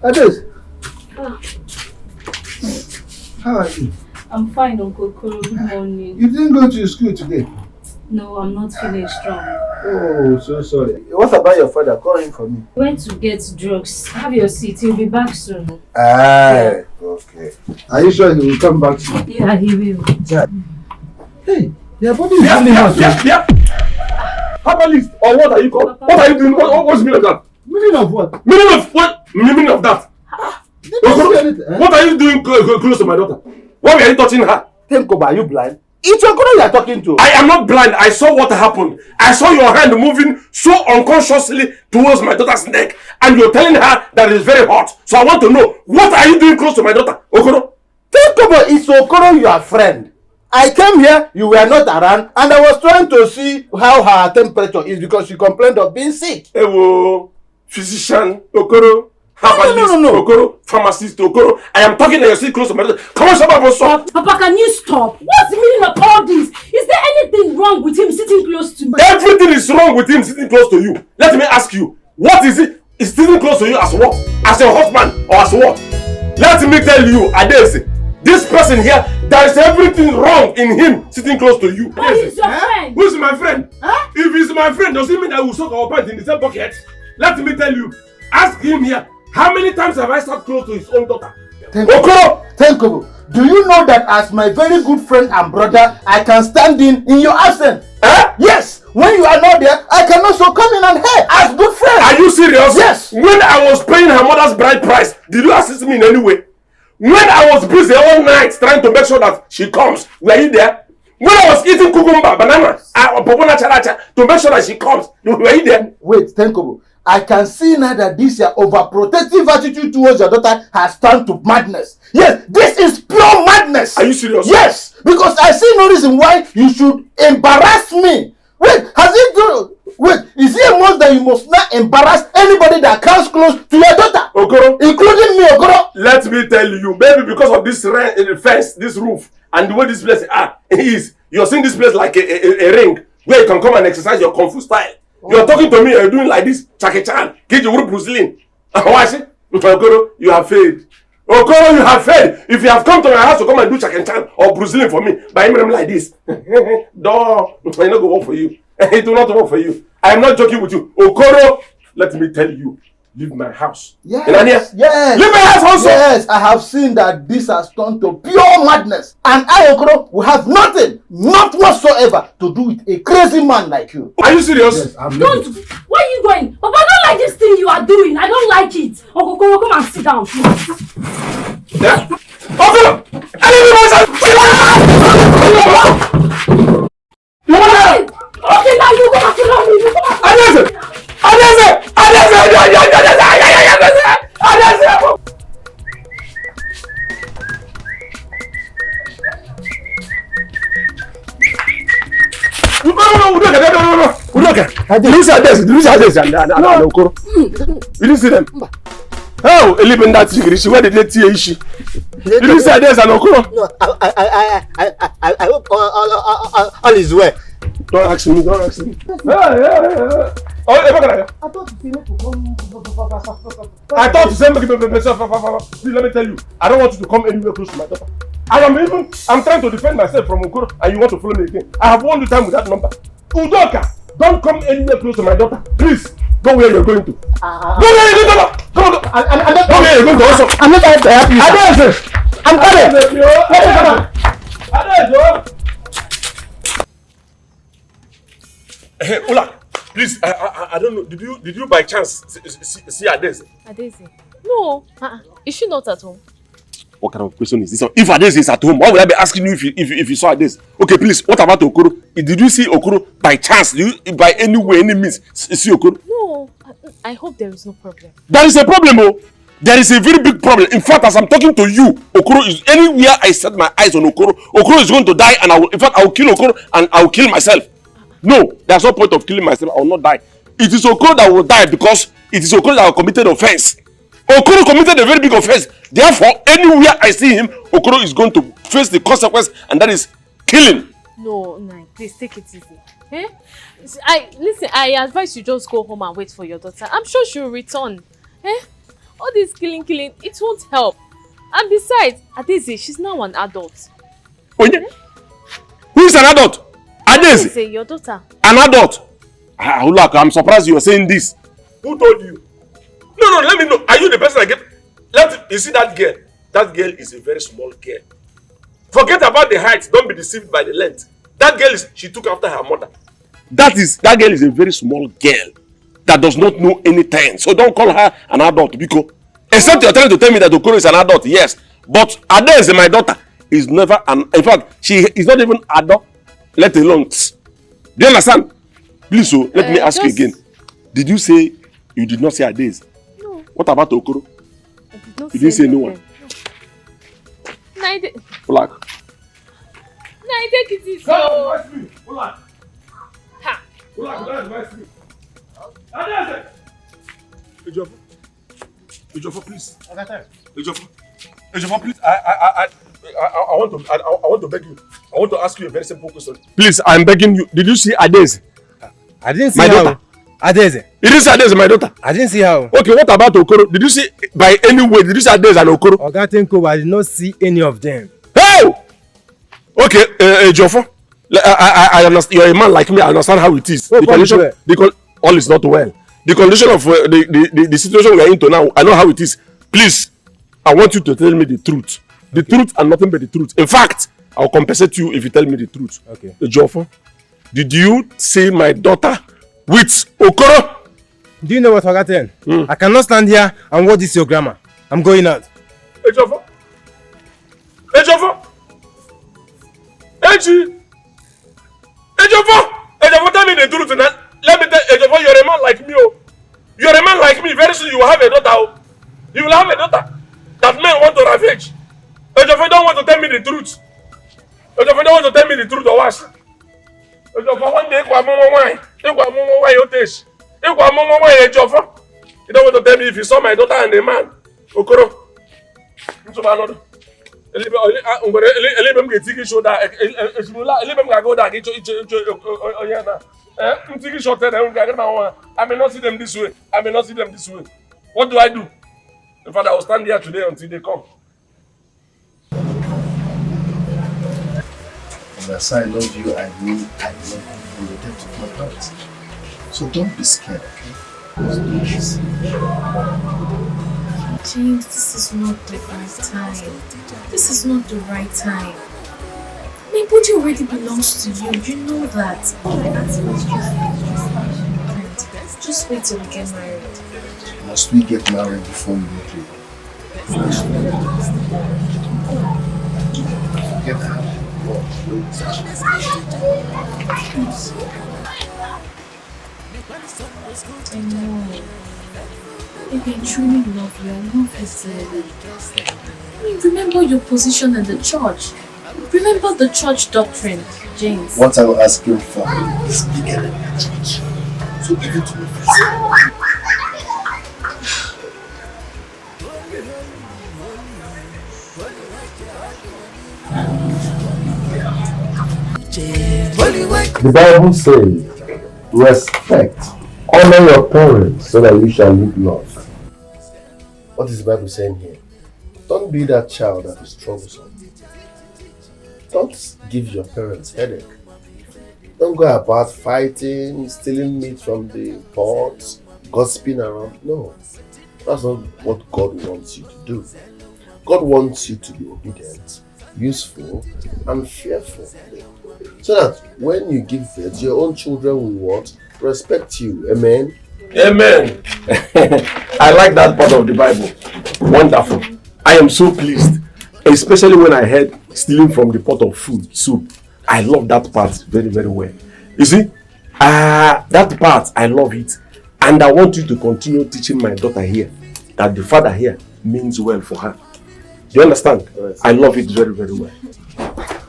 Ades. How are you? I'm fine, Uncle Kuro. Good morning. You didn't go to school today? No, I'm not feeling strong. Oh, so sorry. What about your father? Call him for me. He went to get drugs. Have your seat. He'll be back soon. Ah, okay. Are you sure he will come back soon? Yeah, he will. Yeah. Hey, your body is really hot. Yeah. Herbalist, or what are you called? Papa. What are you doing? What's the meaning of that? Meaning of what? Meaning of what? Meaning of that? Did you see anything? Eh? What are you doing close to my daughter? Why were you touching her? Tenkoba, are you blind? It's your girl you are talking to. I am not blind. I saw what happened. I saw your hand moving so unconsciously towards my daughter's neck, and you're telling her that it's very hot. So I want to know, what are you doing close to my daughter, Okoro? Tenkoba, it's Okoro, your friend. I came here, you were not around, and I was trying to see how her temperature is because she complained of being sick. Ewo, physician, Okoro. No. Okoro, pharmacist, Okoro. I am talking and you're sitting close to my daughter. Come on, stop. Papa, can you stop? What's the meaning of all this? Is there anything wrong with him sitting close to me? Everything is wrong with him sitting close to you. Let me ask you, what is it? Is sitting close to you as what? As a husband or as what? Let me tell you, Adesi, this person here, there is everything wrong in him sitting close to you. But he's your friend. Who's my friend? Huh? If he's my friend, does it mean that we will soak our pants in the same bucket? Let me tell you, ask him here, how many times have I sat close to his own daughter? Tenkobo, do you know that as my very good friend and brother, I can stand in your absence? Huh? Yes, when you are not there, I can also come in and help as good friends. Are you serious? Yes. When I was paying her mother's bride price, did you assist me in any way? When I was busy all night trying to make sure that she comes, were you there? When I was eating cucumber, banana, popona characha to make sure that she comes, were you there? Wait, Tenkobo, I can see now that this your overprotective attitude towards your daughter has turned to madness. Yes, this is pure madness. Are you serious? Yes, because I see no reason why you should embarrass me. Wait, is it a must that you must not embarrass anybody that comes close to your daughter? Okoro, including me, Okoro. Let me tell you, maybe because of this fence, this roof, and the way this place is, you're seeing this place like a ring where you can come and exercise your Kung Fu style. You're talking to me, you're doing like this, Chake-chan, Bruce Lee. Okoro, you have failed. Okoro, you have failed. If you have come to my house to come and do Chake-chan or Bruce Lee for me, by him like this, no, it's not going to work for you. It will not work for you. I am not joking with you. Okoro, let me tell you, leave my house. Yes. Leave my house also. Yes, I have seen that this has turned to pure madness. And I, Okoro, will have nothing, not whatsoever, to do with a crazy man like you. Are you serious? Yes, I'm Don't. Where are you going? Papa, I don't like this thing you are doing. I don't like it. Uncle Kuro, come and sit down. Yeah? Okoro! Okay, now you go back to me. Adese! No, Okoro. You didn't see them? Oh, eliminate that Tigrishi. Where did they see Ishi? You didn't see Adese and Okoro? No, I hope all is well. Don't ask me. Oh, I thought you said to come. I thought to say, please let me tell you, I don't want you to come anywhere close to my daughter. I'm trying to defend myself from Okoro, and you want to follow me again. I have won the time with that number. Udoka, don't come anywhere close to my daughter. Please, go where you're going to. Go where you're going to. Go where you're going to also. I'm not going to help you. I'm coming. Hey, Ola, please, I don't know. Did you by chance see Adese? Adese? No. Is she not at home? What kind of question is this? If Adese is at home, why would I be asking you if you saw Adese? Okay, please, what about Okoro? Did you see Okoro by chance? Did you, by any way, any means, see Okoro? No. I hope there is no problem. There is a problem, oh. There is a very big problem. In fact, as I'm talking to you, Okoro is anywhere I set my eyes on Okoro is going to die, and I will kill Okoro and I will kill myself. No, there's no point of killing myself. I will not die. It is Okoro that will die because it is Okoro that will committed offense. Okoro committed a very big offense. Therefore, anywhere I see him, Okoro is going to face the consequence, and that is killing. No, please take it easy. Eh? I advise you just go home and wait for your daughter. I'm sure she'll return. Eh? All this killing, it won't help. And besides, Adeze, she's now an adult. Onye? Who is an adult? Adeze? Adeze, your daughter. An adult? Look, I'm surprised you are saying this. Who told you? No, let me know. Are you the person I get? You see that girl? That girl is a very small girl. Forget about the height. Don't be deceived by the length. That girl she took after her mother. That girl is a very small girl that does not know anything. So don't call her an adult because except you're trying to tell me that Okoro is an adult, yes. But Adeze, my daughter, is never in fact, she is not even adult, let alone. Do you understand? Please, so let me ask you again. Did you say you did not say Adeze? No. What about Okoro? I did not you didn't say no one. No. Black. No, I take it easy. Come advise me. Black. Ha. Black, don't advise me. Adeze. Ejofo, please. Ejofo, please. I want to beg you. I want to ask you a very simple question. Please, I'm begging you. Did you see Adeze? I didn't see my how. daughter. Adeze. You didn't see Adeze, my daughter? I didn't see how. Okay, what about Okoro? Did you see, by any way, did you see Adeze and Okoro? Oga Tenko, I did not see any of them. Hey! Okay, Ejofo. I understand. You're a man like me. I understand how it is. Oh, the condition, all is not well. The condition of the situation we are into now, I know how it is. Please, I want you to tell me the truth. The truth and nothing but the truth. In fact, I'll compensate you if you tell me the truth. Okay. Ejofo, did you see my daughter with Okoro? Do you know what, Oga Ten? I cannot stand here and watch this your grammar. I'm going out. Ejofo? Ejofo, tell me the truth. Let me tell Ejofo, you're a man like me. Oh. You're a man like me. Very soon you will have a daughter. Oh. You will have a daughter that men want to ravage. Ejofo don't want to tell me the truth. Ejofo don't want to tell me the truth or what? Ejofo, one day, Ejofo. You don't want to tell me if you saw my daughter and a man. Okoro. I may not see them this way. What do I do? In fact, I will stand here today until they come. As I love you, I mean I love you from the depth of my heart. So don't be scared, okay? Let's do this. James, this is not the right time. This is not the right time. My body already belongs to you. You know that. Just wait till we get married. Must we get married before we get married? Get out. Please. I know. If I truly love you, I love you sincerely. I mean, remember your position in the church. Remember the church doctrine, James. What I'm asking for is bigger than the church. So give it to me first. The Bible says, respect, honor your parents so that you shall live long. What is the Bible saying here? Don't be that child that is troublesome. Don't give your parents headache. Don't go about fighting, stealing meat from the pot, gossiping around. No, that's not what God wants you to do. God wants you to be obedient, useful, and fearful. So that when you give birth, your own children will what? Respect you. Amen? Amen. I like that part of the Bible. Wonderful. I am so pleased. Especially when I heard stealing from the pot of food, soup. I love that part very, very well. You see, that part, I love it. And I want you to continue teaching my daughter here that the father here means well for her. Do you understand? Yes. I love it very, very well.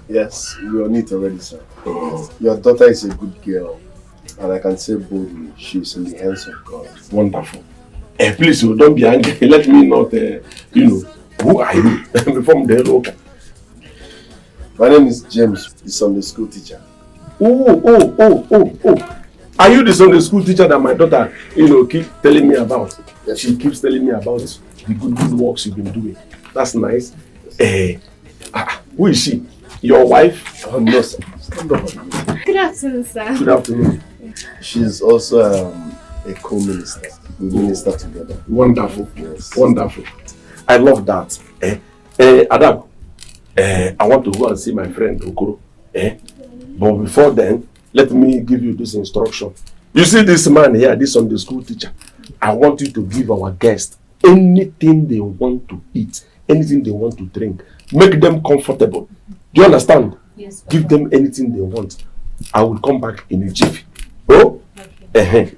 Yes, we're on it already, sir. Your daughter is a good girl. And I can say boldly, she's in the hands of God. Wonderful. Please, don't be angry. Let me not, who are you? Before the local. My name is James, the Sunday school teacher. Oh. Are you the Sunday school teacher that my daughter, keeps telling me about? Yes. She keeps telling me about. the good works you've been doing. That's nice. Who is she? Your wife? Oh no, sir. Stand up. Good afternoon, sir. Good afternoon. She's also a co-minister. We minister together. Wonderful. Yes. Wonderful. I love that. Adam, I want to go and see my friend Okoro. But before then, let me give you this instruction. You see this man here, this Sunday school teacher. I want you to give our guests anything they want to eat, anything they want to drink. Make them comfortable. Do you understand? Yes. Give them anything they want. I will come back in a jiffy. Oh? Okay.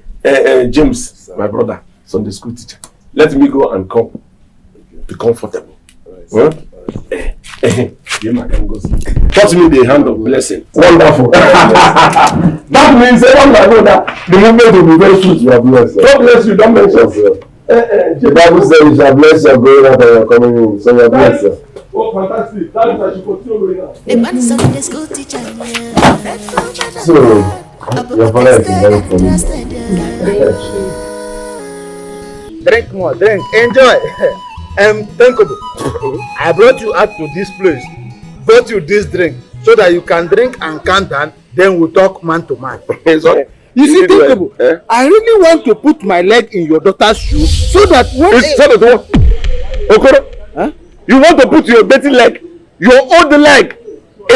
James, my brother, Sunday school teacher. Let me go and come. Be comfortable. Right. Touch me the hand of blessing. Wonderful. That means the movement will be very sweet. You are blessed. God bless you. Don't mention. The Bible says you shall bless your going out and your coming in. So you are blessed. Oh, fantastic. That is why you continue going out. So, your father is very funny. Drink more, drink, enjoy. Thinkable. I brought you out to this place, brought you this drink, so that you can drink and calm down, then we'll talk man to man. Sorry. You see, Thinkable, I really want to put my leg in your daughter's shoe, so that when... Okoro, huh? You want to put your dirty leg, your old leg,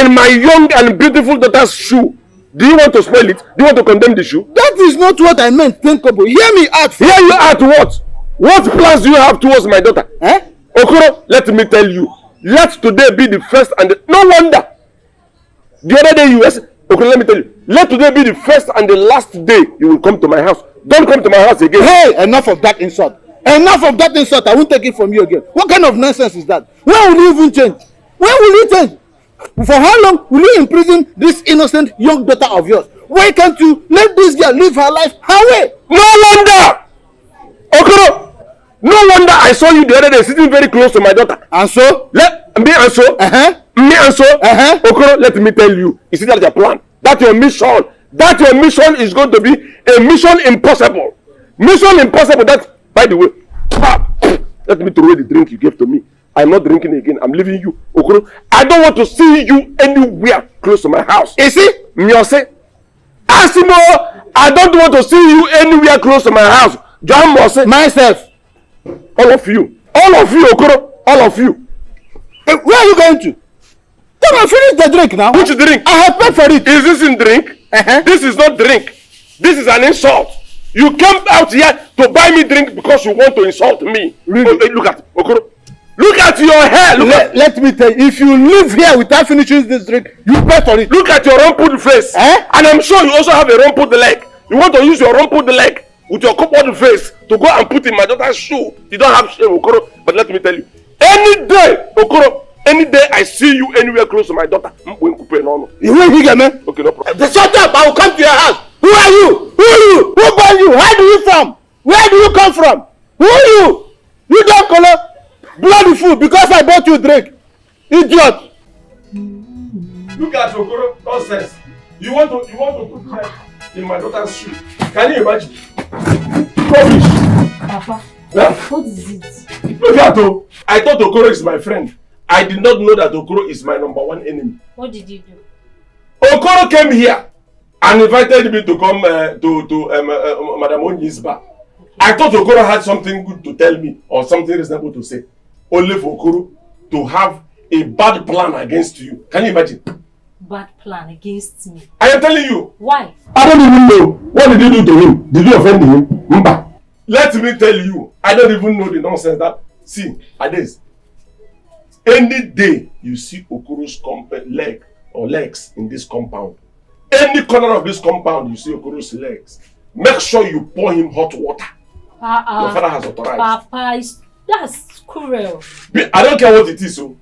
in my young and beautiful daughter's shoe? Do you want to spoil it? Do you want to condemn the shoe? That is not what I meant, Thinkable. Hear me out. Hear you out what? What plans do you have towards my daughter? Okoro, let me tell you. Let today be the first and the... No wonder. The other day you were... Okoro, let me tell you. Let today be the first and the last day you will come to my house. Don't come to my house again. Hey, enough of that insult. Enough of that insult. I won't take it from you again. What kind of nonsense is that? When will you even change? When will you change? For how long will you imprison this innocent young daughter of yours? Why can't you let this girl live her life her way? No wonder! Okoro! No wonder I saw you the other day sitting very close to my daughter. And so? Okoro, let me tell you. You see, that's your plan. That's your mission. That your mission is going to be a mission impossible. Mission impossible. That, by the way, let me throw away the drink you gave to me. I'm not drinking again. I'm leaving you. Okoro, I don't want to see you anywhere close to my house. You see? Myose. Asimo, I don't want to see you anywhere close to my house. John Mose. Myself. All of you, Okoro, all of you. Where are you going to? Come and finish the drink now. Which drink? I have paid for it. Is this in drink? This is not drink. This is an insult. You came out here to buy me drink because you want to insult me. Really? Look at Okoro. Look at your hair. Let me tell you, if you live here without finishing this drink, you pay for it. Look at your rumpled face. And I'm sure you also have a rumpled leg. You want to use your rumpled leg with your coupled face to go and put in my daughter's shoe. You don't have shame, Okoro. But let me tell you, any day, Okoro, any day I see you anywhere close to my daughter, You will hear me? Okay, no problem. Shut up! I will come to your house. Who are you? Who are you? Who born you? Where do you from? Where do you come from? Who are you? You don't color bloody fool because I bought you drink. Idiot! Look at Okoro, nonsense. You want to put leg in my daughter's shoe. Can you imagine? Rubbish. Papa, what is it? Look at Okoro. I thought Okoro is my friend. I did not know that Okoro is my number one enemy. What did you do? Okoro came here and invited me to come to Madam Onyi's bar. I thought Okoro had something good to tell me or something reasonable to say. Only for Okoro to have a bad plan against you. Can you imagine? Bad plan against me. I am telling you. Why? I don't even know. What did you do to him? Did you offend him? Mba. Let me tell you. I don't even know the nonsense that. See, Ades. Any day you see Okoro's leg or legs in this compound, any corner of this compound you see Okoro's legs, make sure you pour him hot water. Your father has authorized. Papa, that's cruel. I don't care what it is. So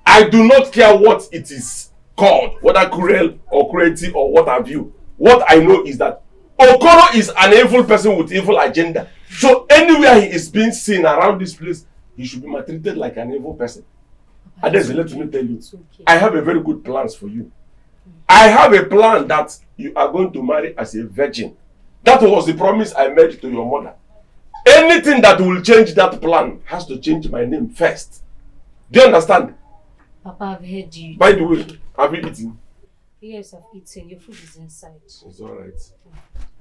I do not care what it is called, whether cruel or cruelty or what have you. What I know is that Okoro is an evil person with evil agenda. So anywhere he is being seen around this place, he should be maltreated like an evil person. Ades, let me tell you, okay. I have a very good plans for you. I have a plan that you are going to marry as a virgin. That was the promise I made to your mother. Anything that will change that plan has to change my name first. Do you understand? Papa, I've heard you. By the way, have you eaten? Yes, I've eaten. Your food is inside. It's alright.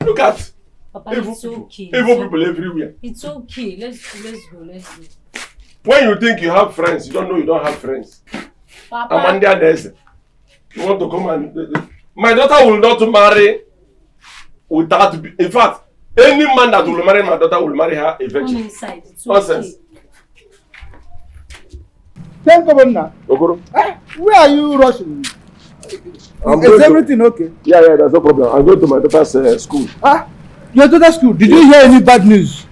Look at Papa, it's okay. Evil people everywhere. It's okay. Let's go. When you think you have friends, you don't know you don't have friends. Papa. Amanda Nese. You want to come and... My daughter will not marry without... In fact, any man that will marry my daughter will marry her eventually. Come inside. It's okay. Nonsense. Tell Governor. Okoro? Where are you rushing? Is everything okay? Yeah, there's no problem. I'm going to my daughter's school. Your daughter's school. Did you hear any bad news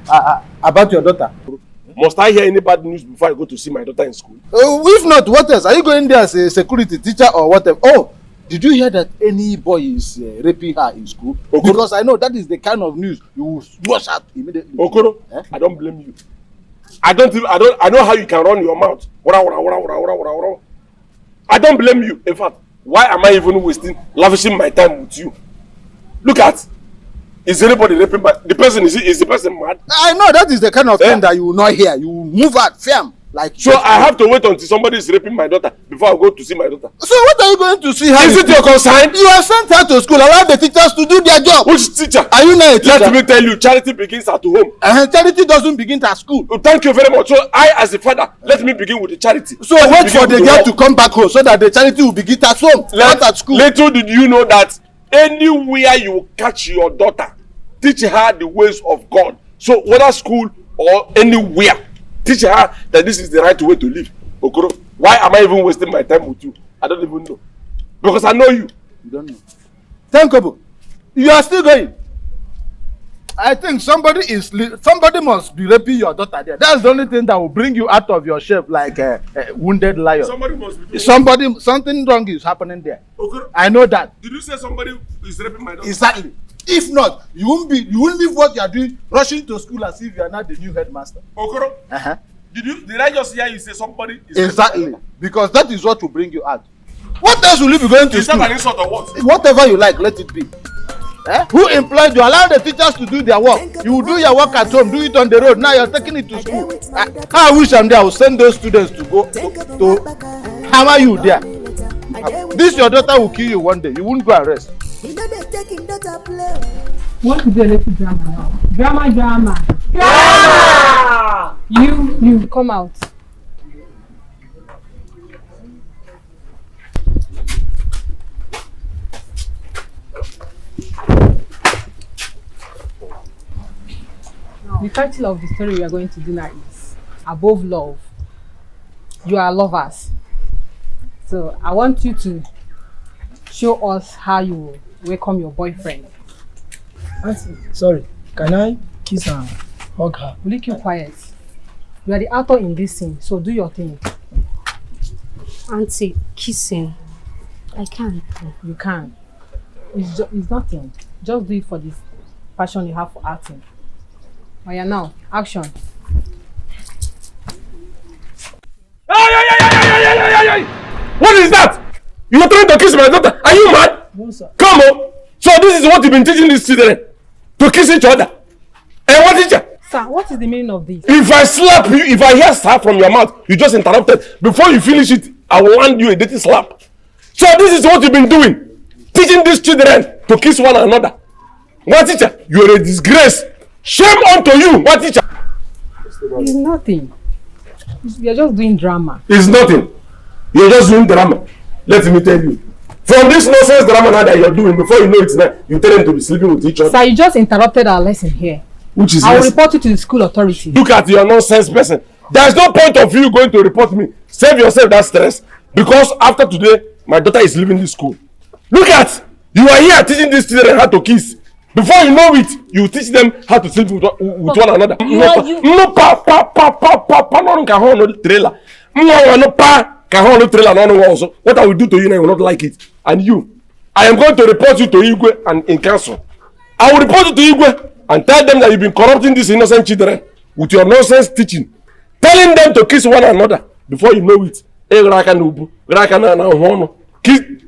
about your daughter? Must I hear any bad news before I go to see my daughter in school? If not, what else? Are you going there as a security teacher or whatever? Oh, did you hear that any boy is raping her in school? Okoro? Because I know that is the kind of news you will rush out immediately. Okoro, I don't blame you. I know how you can run your mouth. I don't blame you. In fact, why am I even lavishing my time with you? Look at, is anybody raping the person? Is the person mad? I know that is the kind of thing that you will not hear. You will move out firm. Like so I have to wait until somebody is raping my daughter before I go to see my daughter. So what are you going to see her? Is it your concern? You have sent her to school. Allow the teachers to do their job. Which teacher? Are you not a teacher? Let me tell you, charity begins at home. Charity doesn't begin at school. Thank you very much. So I, as a father, let me begin with the charity. So wait for the girl to come back home so that the charity will begin at home, not at school. Little did you know that anywhere you catch your daughter, teach her the ways of God. So whether school or anywhere, teach her that this is the right way to live. Okoro, why am I even wasting my time with you? I don't even know. Because I know you. You don't know. Thank you. You are still going. I think somebody must be raping your daughter there. That's the only thing that will bring you out of your shape like a wounded lion. Somebody must be doing something wrong is happening there. Okoro, I know that. did you say somebody is raping my daughter? Exactly. If not, you won't leave what you are doing, rushing to school as if you are not the new headmaster. Okoro, did I just hear you say somebody is exactly, because that is what will bring you out. What else will you be going to is school? Is that an insult or what? Whatever you like, let it be. Who employed you? Allow the teachers to do their work. You will do your work at home, do it on the road. Now you are taking it to school. I wish I'm there. I will send those students to go to hammer you there. This your daughter will kill you one day. You won't go and rest. What is the little drama now? Drama! You come out. The title of the story we are going to do now is Above Love. You are lovers. So I want you to show us how you welcome your boyfriend. Auntie, sorry, can I kiss her, hug her? Will you keep quiet? You are the actor in this scene, so do your thing. Auntie, kissing. I can't. You can. It's nothing. Just do it for this passion you have for acting. Oh yeah, now, action. What is that? You are trying to kiss my daughter? Are you mad? No, sir. Come on. So this is what you've been teaching these children? To kiss each other? And what teacher? Sir, what is the meaning of this? If I slap you, if I hear slap from your mouth, you just interrupted. Before you finish it, I will hand you a dirty slap. So this is what you've been doing. Teaching these children to kiss one another. What teacher? You are a disgrace. Shame unto you. What teacher? It's nothing. We are just doing drama. It's nothing. You're just doing drama. Let me tell you. From this nonsense drama now that you're doing, before you know it's now, you tell them to be sleeping with each other. Sir, you just interrupted our lesson here. Which is I will report you to the school authority. Look at your nonsense person. There's no point of you going to report me. Save yourself that stress. Because after today, my daughter is leaving this school. Look at, you are here teaching these children how to kiss. Before you know it, you teach them how to sleep with one another. What I will do to you now, you will not like it. And you, I am going to report you to Igwe and in council. I will report you to Igwe and tell them that you've been corrupting these innocent children with your nonsense teaching. Telling them to kiss one another. Before you know it,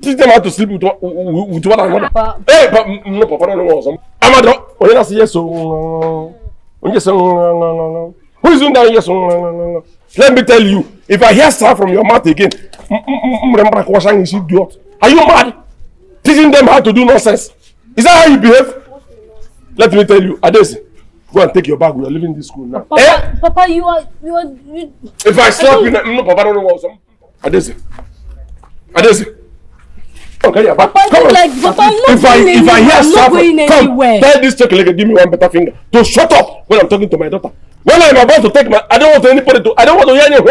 teach them how to sleep with one another. Hey, but no, Papa, no, Amado, when I say yes, so Who is doing that? Yes. Let me tell you, if I hear stuff from your mouth again, are you mad? Teaching them how to do nonsense. Is that how you behave? Let me tell you, Adesi, go and take your bag. We are leaving this school now. Papa, Papa, you are. If I slap you, no, Papa, don't know what. Adesi. Okay, yeah, Papa, come on. like, Papa, I'm not If I hear stuff, come, tell this chocolate, give me one better finger to shut up when I'm talking to my daughter. When I'm about to take my, I don't want anybody to, I don't want to hear any ho.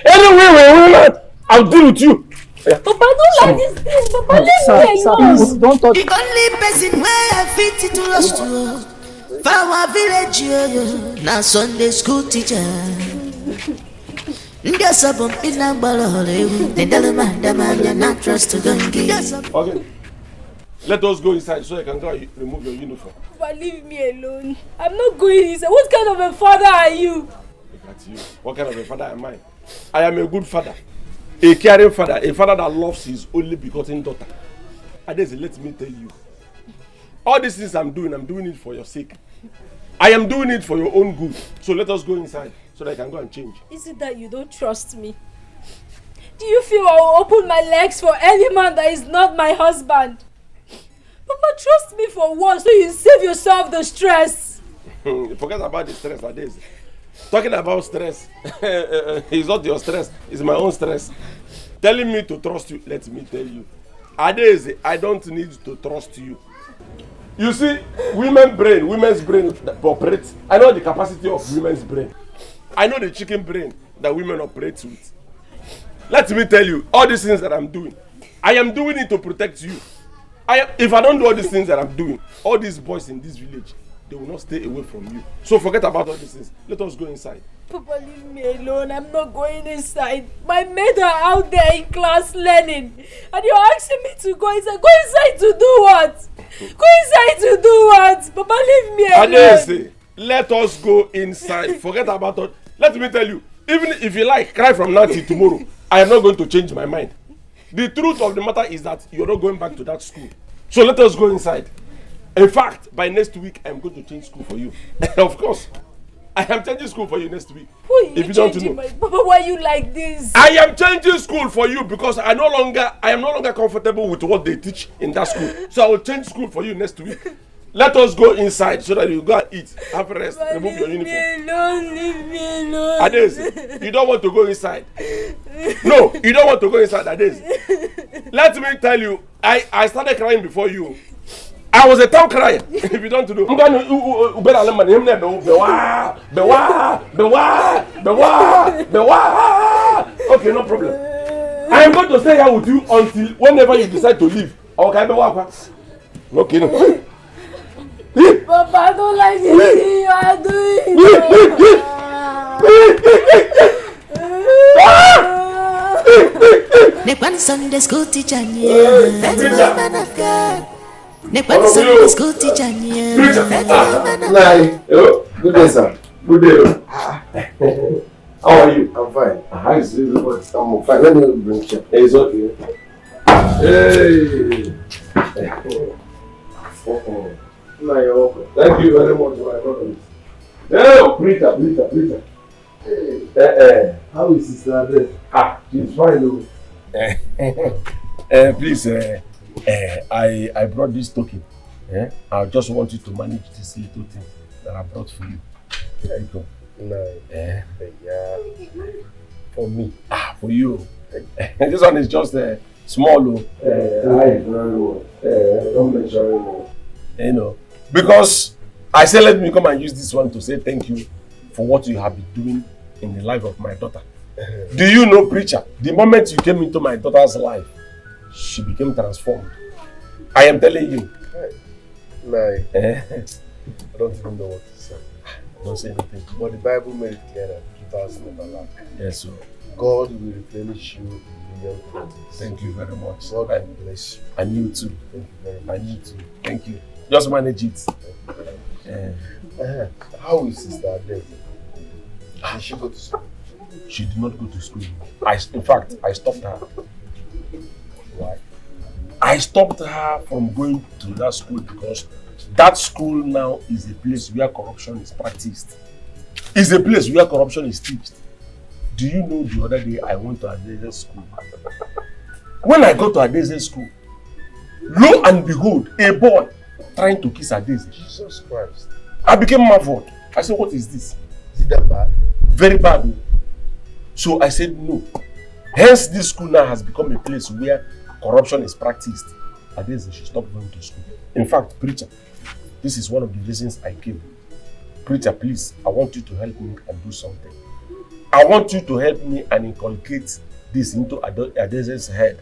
Anyway, I'll deal with you. Yeah. Papa, don't like this thing. Papa, leave me alone. Don't touch. The only person where I fit to lost to our village, now Sunday school teacher. Okay. Let us go inside so you can go and remove your uniform. Papa, leave me alone. I'm not going inside. What kind of a father are you? Look at you. What kind of a father am I? I am a good father. A caring father. A father that loves his only begotten daughter. Adesi, let me tell you. All these things I'm doing it for your sake. I am doing it for your own good. So let us go inside so that I can go and change. Is it that you don't trust me? Do you feel I will open my legs for any man that is not my husband? Papa, trust me for once so you save yourself the stress. Forget about the stress, Adesi. Talking about stress, it's not your stress, it's my own stress. Telling me to trust you, let me tell you. Adesi, I don't need to trust you. You see, women's brain that operates. I know the capacity of women's brain. I know the chicken brain that women operate with. Let me tell you, all these things that I'm doing, I am doing it to protect you. If I don't do all these things that I'm doing, all these boys in this village, they will not stay away from you. So forget about all these things. Let us go inside. Papa, leave me alone. I'm not going inside. My mates are out there in class learning. And you're asking me to go inside. Go inside to do what? Go inside to do what? Papa, leave me alone. Adesi, let us go inside. Forget about it. Let me tell you, even if you like, cry from now till tomorrow, I am not going to change my mind. The truth of the matter is that you're not going back to that school. So let us go inside. In fact, by next week, I'm going to change school for you. Of course. I am changing school for you next week. If you don't know. Papa, why are you like this? I am changing school for you because I am no longer comfortable with what they teach in that school. So I will change school for you next week. Let us go inside so that you go and eat, have a rest, remove your uniform. Leave me alone. Adesi, you don't want to go inside. No, you don't want to go inside, Adesi. Let me tell you, I started crying before you. I was a town crier. If you don't know, I'm going to okay, no problem. I am going to stay here with you until whenever you decide to leave. Okay, okay, no. Papa, I don't like this thing you are doing. Nekwan Sunday school teacher, that's the man of God. Nekwan Sunday school teacher, Good day, sir. Good day. How are you? I'm fine. How is everybody? I'm fine. Let me bring check. It's okay. Hey. No, you're welcome. Thank you very much, my brother. Hey, Peter. Hey. How is Sister Adele? She's fine, though. Please, I brought this token. I just want you to manage this little thing that I brought for you. There you go. No. Yeah. For me. For you. This one is just small. Don't mention anymore. You know, because I said let me come and use this one to say thank you for what you have been doing in the life of my daughter. Do you know, preacher, the moment you came into my daughter's life, she became transformed. I am telling you. No. I don't even know what to say. Don't say anything. But the Bible made it clear that givers never lack. Yes, sir. God will replenish you in million folds. Thank you very much. God will bless you. And you too. Thank you very much. And you too. Thank you. Just manage it. How is Sister Adele? Did she go to school? She did not go to school. In fact, I stopped her. Why? I stopped her from going to that school because That school now is a place where corruption is practiced. It's a place where corruption is teached. Do you know the other day I went to Adeze's school? When I go to Adeze's school, lo and behold, a boy trying to kiss Adeze. Jesus Christ. I became marveled. I said, what is this? Is it that bad? Very bad. So I said no. Hence, this school now has become a place where corruption is practiced. Adeze should stop going to school. In fact, preacher, this is one of the reasons I came. Preacher, please, I want you to help me and do something. I want you to help me and inculcate this into Adeze's head.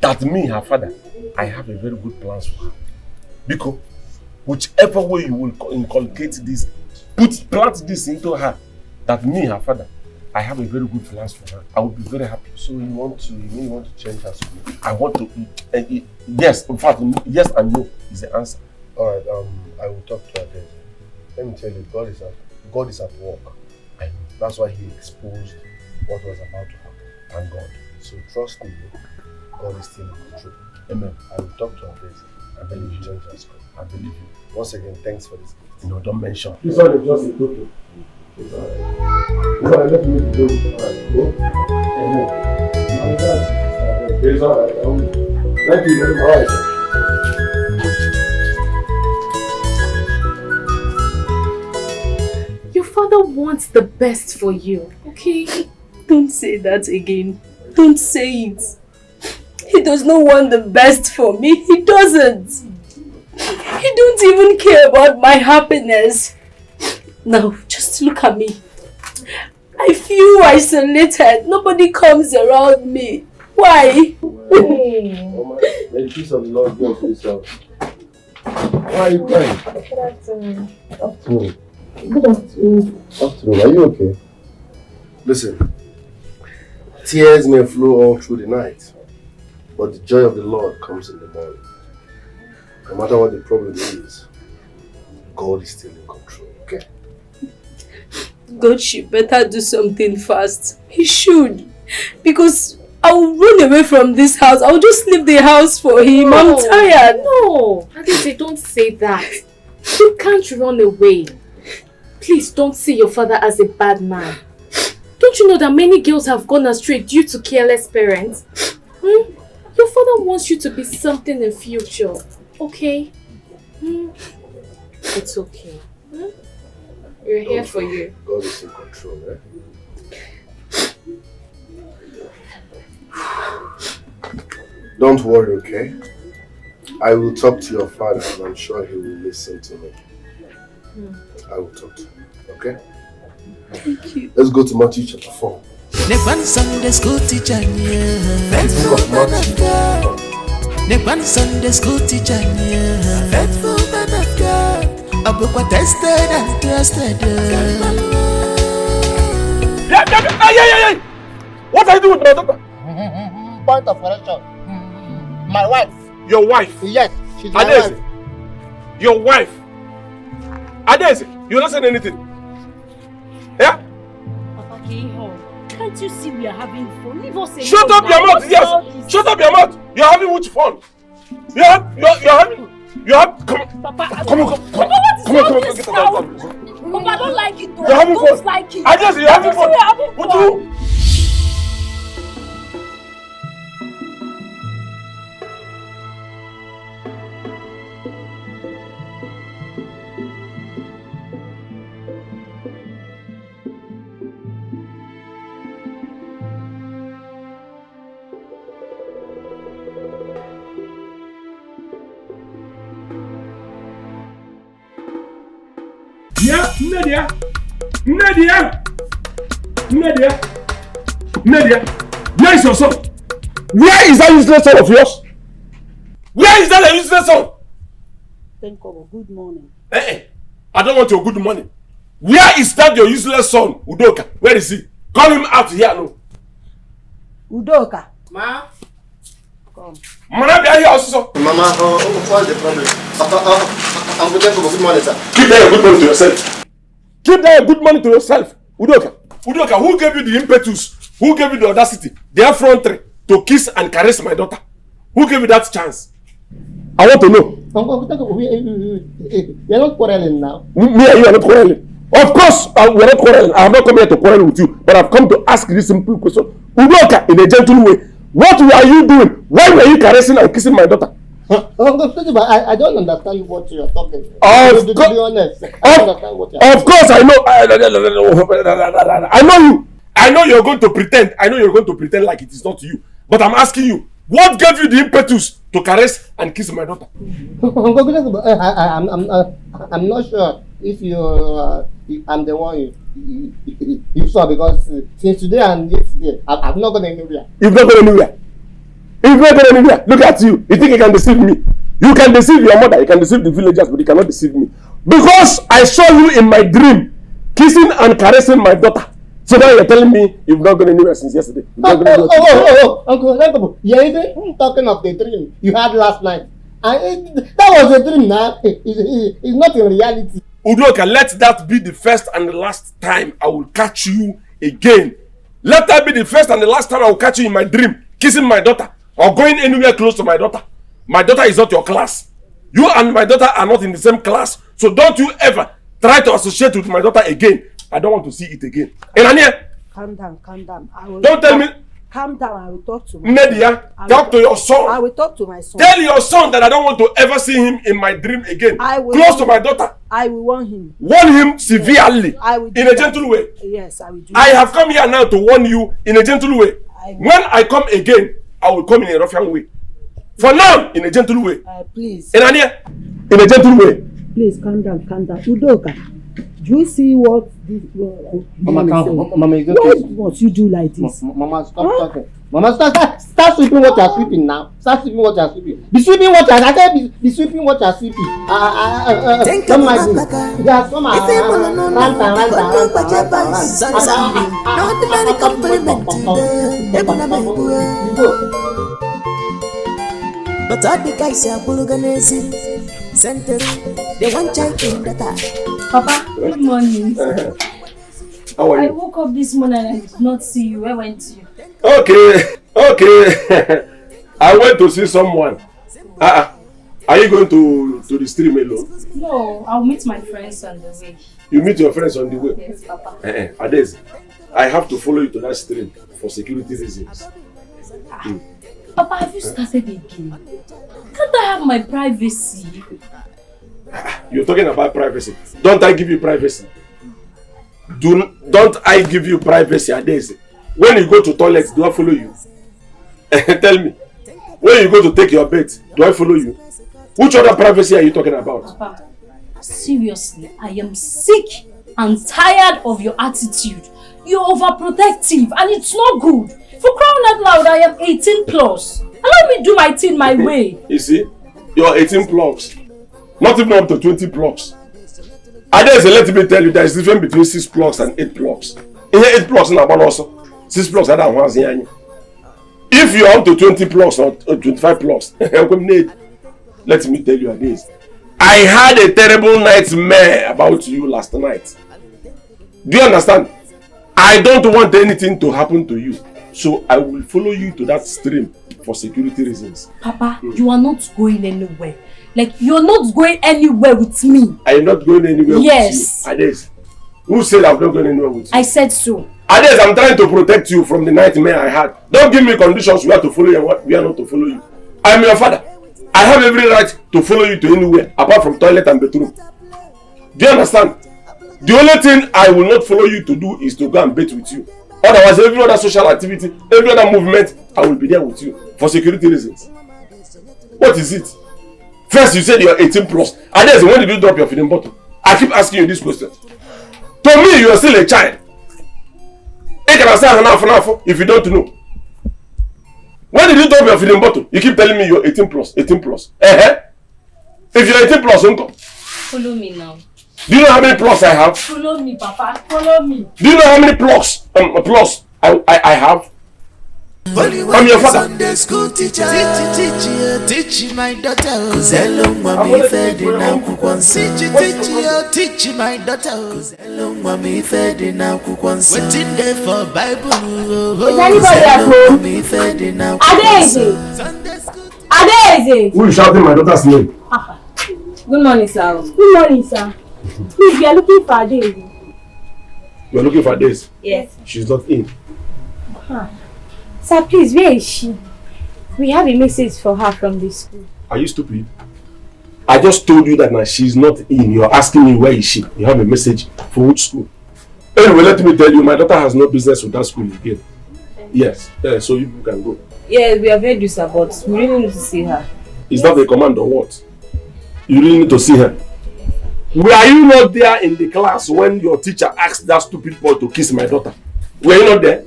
That me, her father, I have a very good plans for her. Because whichever way you will inculcate this, plant this into her, that me, her father, I have a very good plans for her. I will be very happy. So you want to change her school? I want to. Yes, in fact, yes and no is the answer. All right. I will talk to Adeze. Let me tell you, God is at work. I know. That's why He exposed what was about to happen. Thank God. So trust me, God is still in control. Amen. I will talk to Adeze. I believe you change her school. I believe you. Once again, thanks for this gift. No, don't mention. This one is just a token. It's alright. This one, let me do it. Alright. It's alright. Thank you very much. Alright. Your father wants the best for you, okay? Don't say that again. Don't say it. He does not want the best for me. He doesn't. He don't even care about my happiness. Now, just look at me. I feel isolated. Nobody comes around me. Why? Oh my, may the peace of the Lord go to this house. Why are you crying? Good afternoon. Afternoon. Good afternoon. Afternoon, are you okay? Listen, tears may flow all through the night, but the joy of the Lord comes in the morning. No matter what the problem is, God is still in control, okay? God should better do something fast. He should. Because I will run away from this house. I will just leave the house for him. No, I'm tired. No, Adeze, don't say that. You can't run away. Please don't see your father as a bad man. Don't you know that many girls have gone astray due to careless parents? Your father wants you to be something in future, okay? It's okay. We're here for you. God is in control, eh? Don't worry, okay? I will talk to your father and I'm sure he will listen to me. I will talk to him, okay? Thank you. Let's go to Matthew chapter 4. The one Sunday school teacher, Book of Matthew. The one Sunday school teacher, faithful man of God. A book was tested and trusted. Yeah. What are you doing with my daughter? Point of correction. My wife. Your wife? Yes, she's my Adeze. wife. Your wife? Adeze, you're not saying anything. Yeah? Papa Keho, can't you see we are having fun? Leave us alone. Shut up your mouth, yes! Shut up your mouth! You're having which fun? You're having... Papa, come on, Papa, what is come wrong on. Papa, I don't like it though. You're having I don't fun. like it. Adeze, you're having fun. We're having What fun. do you... Yeah, Nadia. Where is your son? Where is that useless son of yours? Where is that a useless son? Thank God. Good morning. I don't want your good morning. Where is that your useless son, Udoka? Where is he? Call him out here now. Udoka. Ma. Come. Mama, be here also. Mama, what's the problem? I'm going to go good morning, sir. Keep that good morning to yourself. Keep that good morning to yourself. Udoka, who gave you the impetus? Who gave you the audacity, the effrontery to kiss and caress my daughter? Who gave you that chance? I want to know. Uncle, you're not quarreling now. Me and you are not quarreling. Of course, we are not quarreling. I have not come here to quarrel with you, but I've come to ask this simple question. Udoka, in a gentle way, what were you doing? Why were you caressing and kissing my daughter? Uncle, I don't understand what you're talking about. To be honest, I don't understand what you're Of course, I know. I know you. I know you're going to pretend. I know you're going to pretend like it is not you. But I'm asking you, what gave you the impetus to caress and kiss my daughter? I'm not sure if I'm the one you saw, because since today and yesterday, I've not gone anywhere. You've not gone anywhere. You've not gone anywhere. Look at you. You think you can deceive me? You can deceive your mother. You can deceive the villagers, but you cannot deceive me. Because I saw you in my dream kissing and caressing my daughter. So now you're telling me you've not gone anywhere since yesterday. Uncle, you're even talking of the dream you had last night. That was a dream now. It's not in reality. Udoka, let that be the first and the last time I will catch you again. Let that be the first and the last time I will catch you in my dream, kissing my daughter or going anywhere close to my daughter. My daughter is not your class. You and my daughter are not in the same class. So don't you ever try to associate with my daughter again. I don't want to see it again. Enania, calm down. Don't tell me. Calm down, I will talk to my Media, talk to your son. I will talk to my son. Tell your son that I don't want to ever see him in my dream again. Close to my daughter. I will warn him. Warn him severely. I will in a gentle way. Yes, I will do I have come here now to warn you in a gentle way. When I come again, I will come in a ruffian way. For now, in a gentle way. Please. Enania, in a gentle way. Please, calm down. Udoka, do you see what this Mama, Why must you do like this? Mama, stop talking. Mama, start sweeping what you're sweeping now. Start sweeping what you're sweeping. Be sweeping what you're be sweeping what you're sweeping. Come my good. Yeah, come on. But all the guys are organizing center. They want child in the car. Papa, good morning. How are you? I woke up this morning and I did not see you. Where went you? Okay. I went to see someone. Are you going to the stream alone? No, I'll meet my friends on the way. You meet your friends on the way? Yes, Papa. Ades, I have to follow you to that stream for security reasons. Papa, have you started again? Can't I have my privacy? You're talking about privacy. Don't I give you privacy? Don't I give you privacy, Ades? When you go to toilet, do I follow you? Tell me. When you go to take your bed, do I follow you? Which other privacy are you talking about? Papa, seriously, I am sick and tired of your attitude. You're overprotective and it's not good. For crying out loud, I am 18 plus. Allow me do my thing my way. You see, you're 18 plus. Not even up to 20 plus. Ades, let me tell you, there is a difference between 6 plus and 8 plus. In here, 8 plus, also 6 plus, I don't want to. If you are up to 20 plus or 25 plus, let me tell you this. I had a terrible nightmare about you last night. Do you understand? I don't want anything to happen to you. So I will follow you to that stream for security reasons. Papa, you are not going anywhere. Like, you're not going anywhere with me. I am not going anywhere with you. Yes. Ades, who said I'm not going anywhere with you? I said so. Ades, I'm trying to protect you from the nightmare I had. Don't give me conditions where to follow you and what we are not to follow you. I am your father. I have every right to follow you to anywhere apart from toilet and bathroom. Do you understand? The only thing I will not follow you to do is to go and bathe with you. Otherwise, every other social activity, every other movement, I will be there with you for security reasons. What is it? First, you said you're 18 plus. And then when did you drop your feeding bottle? I keep asking you this question. To me, you are still a child. If you don't know. When did you drop your feeding bottle? You keep telling me you're 18 plus, 18 plus. If you're 18 plus, uncle. Follow me now. Do you know how many plus I have? Follow me, Papa. Follow me. Do you know how many plus I have? I'm your father. Sunday school teacher. Teach my daughter. Zelo mami fedi na kukwansi. Teach my daughter. Zelo mami fedi na kukwansi. Waiting there for Bible. Is anybody at home? Mami fedi na Ades. Adeze! Who is shouting my daughter's name? Good morning, sir. Good morning, sir. Please, we are looking for Adeze. You are looking for this? Yes. She's not in. Sir, please, where is she? We have a message for her from the school. Are you stupid? I just told you that now she's not in. You're asking me where is she? You have a message for which school? Anyway, let me tell you, my daughter has no business with that school again. Yes, so you can go. Yes, we have heard you, sir, but we really need to see her. Is that a command or what? You really need to see her. Were you not there in the class when your teacher asked that stupid boy to kiss my daughter? Were you not there?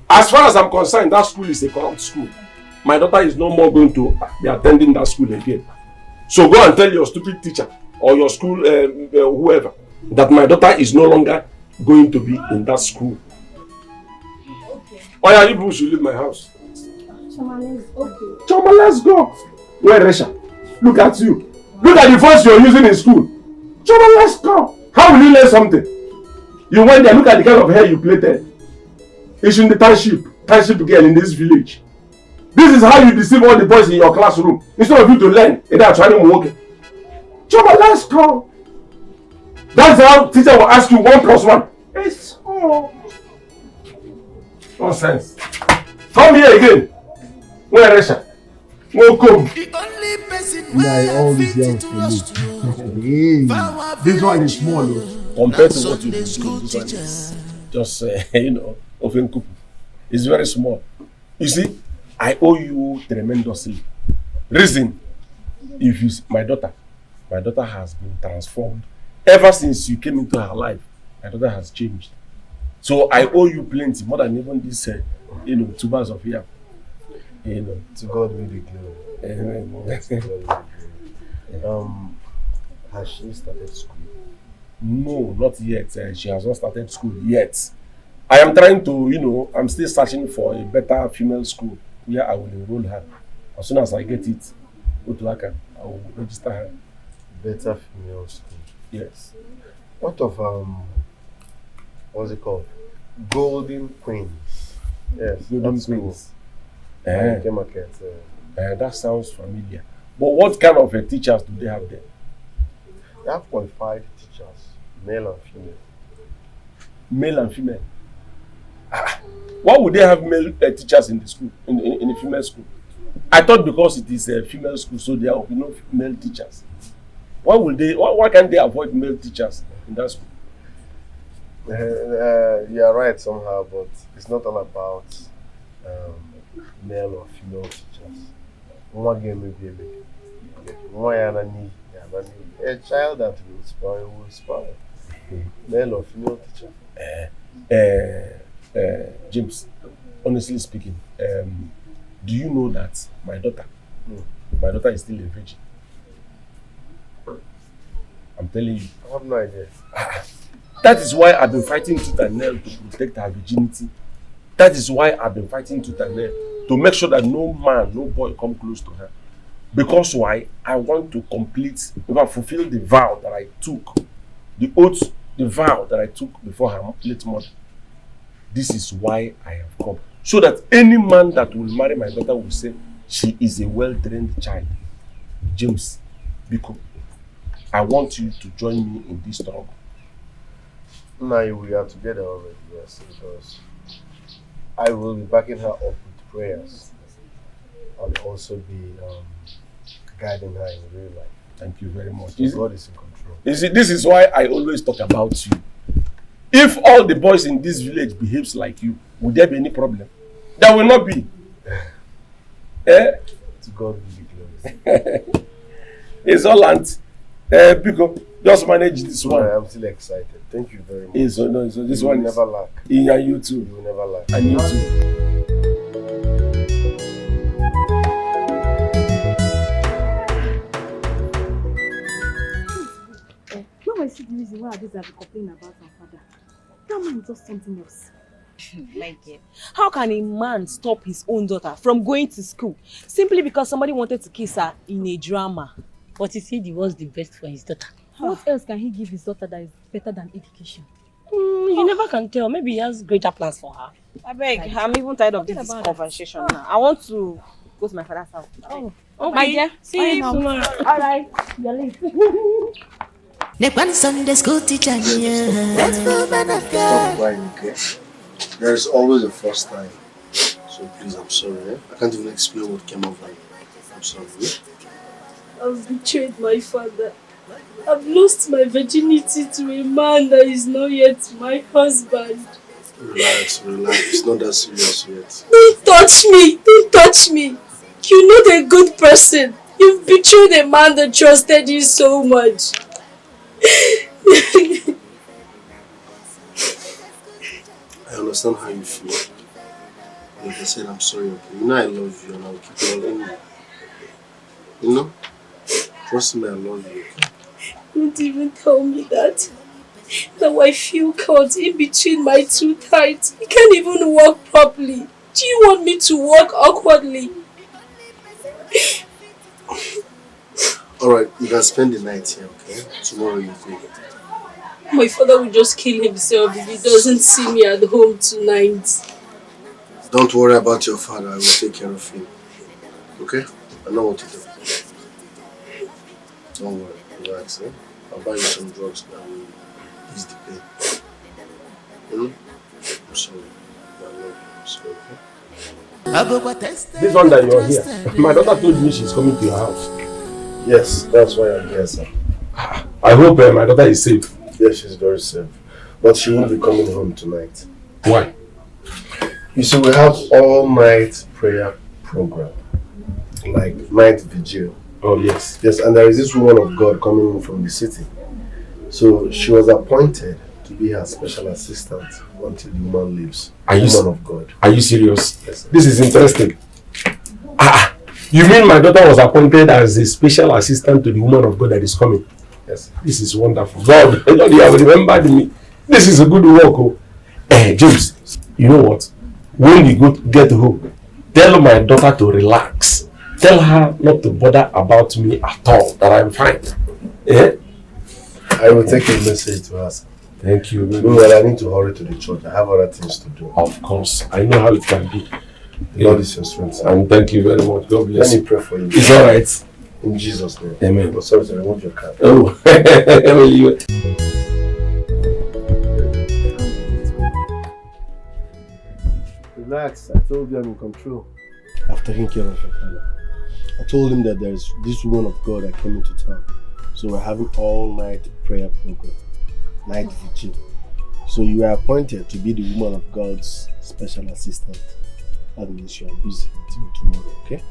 As far as I'm concerned, that school is a corrupt school. My daughter is no more going to be attending that school again. So go and tell your stupid teacher or your school, whoever, that my daughter is no longer going to be in that school. Okay. Why are you people should leave my house? Choma, let's go. Choma, let's go. Where Resha? Look at you. Look at the phones you're using in school. Choma, let's go. How will you learn something? You went there, look at the kind of hair you plaited. It's in the township girl in this village. This is how you deceive all the boys in your classroom. Instead of you to learn, they're trying to work. Choma, let's go. That's how teacher will ask you 1 + 1. It's all nonsense. Come here again. Where is Resha? Welcome. Nah, all these young for me. This one is small. Compared to what you do, this one is just, often cook. It's very small. You see, I owe you tremendously. Reason, if you, my daughter has been transformed. Ever since you came into her life, my daughter has changed. So I owe you plenty, more than even this, 2 bags of yam. To God be the glory. Has she started school? No, not yet. She has not started school yet. I am trying to, I'm still searching for a better female school where I will enroll her. As soon as I get it, I will register her. Better female school. Yes. What of what's it called? Golden Queens. Yes. Golden Queens. That sounds familiar. But what kind of teachers do they have there? They have qualified teachers, male and female. Male and female. Why would they have male teachers in the school, in the female school? I thought because it is a female school, so there will be no male teachers. Why can't they avoid male teachers in that school? You are right somehow, but it's not all about male or female teachers. One game will be a child that will spoil. Male or female teacher. James, honestly speaking, do you know that my daughter is still a virgin? I'm telling you. I have no idea. That is why I've been fighting tooth and nail to protect her virginity. That is why I've been fighting tooth and nail to make sure that no man, no boy come close to her. Because why? I want to fulfill the vow that I took, the oath, the vow that I took before her late mother. This is why I have come. So that any man that will marry my daughter will say, she is a well-trained child. James, Biko, I want you to join me in this struggle. Now we are together already, yes, because I will be backing her up with prayers. I'll also be guiding her in real life. Thank you very much. God is in control. You see, this is why I always talk about you. If all the boys in this village behaves like you, would there be any problem? There will not be. To God be the glory. It's all and Biko, just manage this one. I'm still excited. Thank you very much. So this you one will never lack. Yeah, you too. You will never lack. And you too. Now I see the reason why Adeze have been complaining about her father. That man does something else. My dear, how can a man stop his own daughter from going to school simply because somebody wanted to kiss her in a drama? But he said he was the best for his daughter. What else can he give his daughter that is better than education? You never can tell. Maybe he has greater plans for her. I beg, I'm even tired of this conversation now. I want to go to my father's house. Oh, okay. My dear, see you tomorrow. All right, you're late. The one Sunday school teacher, faithful man of God. Okay? There's always a first time. So please, I'm sorry. I can't even explain what came over you. I'm sorry. I've betrayed my father. I've lost my virginity to a man that is not yet my husband. Relax. It's not that serious yet. Don't touch me! Don't touch me! You're not a good person. You've betrayed a man that trusted you so much. I understand how you feel. Like I said, I'm sorry, okay? You know I love you and I'll keep loving you. You know? Trust me, I love you, okay? Don't even tell me that. Now I feel caught in between my two thighs. I can't even walk properly. Do you want me to walk awkwardly? Alright, you can spend the night here, okay? Tomorrow you go. My father will just kill himself if he doesn't see me at home tonight. Don't worry about your father, I will take care of him. Okay? I know what to do. Don't worry, relax, eh? I'll buy you some drugs that will ease the pain. I'm sorry. I love you. I'm sorry, okay? This one that you're here, my daughter told me she's coming to your house. Yes, that's why I'm here, sir. I hope my daughter is safe. Yes, she's very safe. But she won't be coming home tonight. Why? You see, we have all-night prayer program. Like night vigil. Oh, yes. Yes, and there is this woman of God coming in from the city. So she was appointed to be her special assistant until the woman leaves. Woman of God. Are you serious? Yes, sir. This is interesting. You mean my daughter was appointed as a special assistant to the woman of God that is coming? Yes. This is wonderful. God, you have remembered me. This is a good work. Oh. James, you know what? When you get home, tell my daughter to relax. Tell her not to bother about me at all, that I'm fine. I will take a message to her. Thank you. Well, I need to hurry to the church. I have other things to do. Of course. I know how it can be. God is your strength, sir. And thank you very much. God bless you. Let me pray for you. It's alright. In Jesus' name. Amen. Oh, sorry, sir. Remove your card. Oh. Relax. I told you I'm in control. I've taken care of your father. I told him that there's this woman of God that came into town. So we're having all-night prayer program. Night vigil. So you are appointed to be the woman of God's special assistant. That means you are busy till tomorrow, okay?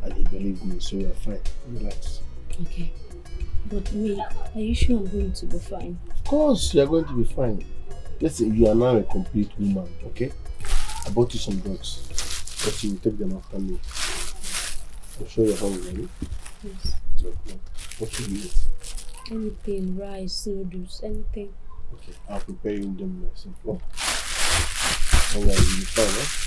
And you believe me, so you are fine. Relax. Okay. But wait, are you sure I'm going to be fine? Of course, you are going to be fine. Listen, you are now a complete woman, okay? I bought you some drugs, but you will take them after me. I'm sure you're hungry, right? Yes. No. What should you eat? Anything, rice, noodles, anything. Okay, I'll prepare you them myself. Oh. Alright, you'll be fine, right?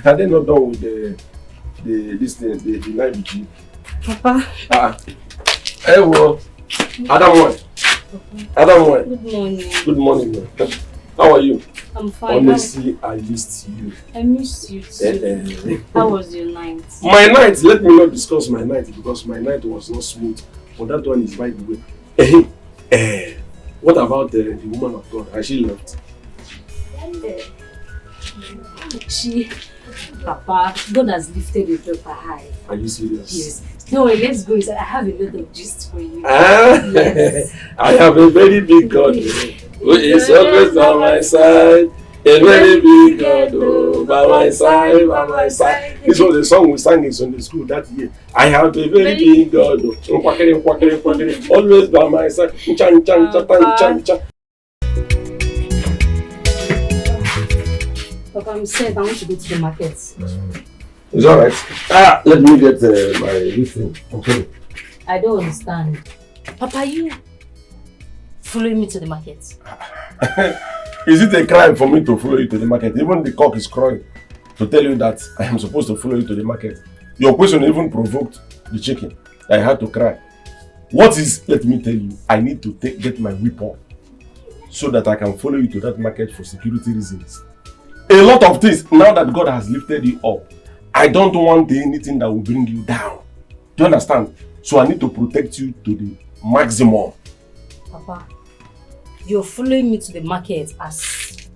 Are they not done with the night vigil? Papa. Hey, well, Adam one. Good morning. Good morning, man. How are you? I'm fine. Honestly, I missed you. I missed you too. How was your night? My night, let me not discuss my night because my night was not smooth. But that one is by the way. What about the woman of God? Has she left? Papa, God has lifted the daughter high. Are you serious? Yes. No, let's go inside. I have a lot of gist for you. Yes. I have a very big God who is always by my side. A very big God, oh, by my side, by my side. This was the song we sang in Sunday school that year. I have a very big God, oh, always by my side. Papa, I'm sad. I want to go to the market. It's alright. Let me get my listen. Okay. I don't understand. Papa, you following me to the market? Is it a crime for me to follow you to the market? Even the cock is crowing. to tell you that I am supposed to follow you to the market. Your question even provoked the chicken. I had to cry. What is, let me tell you, I need to get my weapon so that I can follow you to that market for security reasons. A lot of things, now that God has lifted you up, I don't want anything that will bring you down. Do you understand? So I need to protect you to the maximum. Papa, you're following me to the market as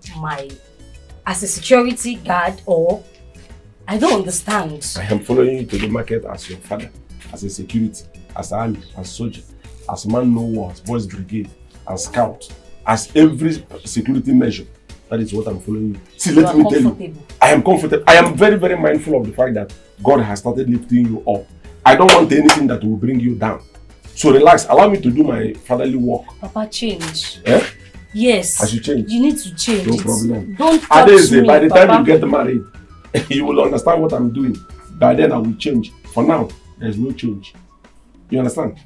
a security guard, or I don't understand. I am following you to the market as your father, as a security, as army, as soldier, as man no war, as boys brigade, as scout, as every security measure. That is what I'm following you. See, let me tell you, I am comfortable. I am very, very mindful of the fact that God has started lifting you up. I don't want anything that will bring you down. So relax, allow me to do my fatherly work. Papa, change. Eh? Yes. I should change. You need to change. No problem. Don't touch me, by the Papa. time you get married, you will understand what I'm doing. By then I will change. For now, there's no change. You understand?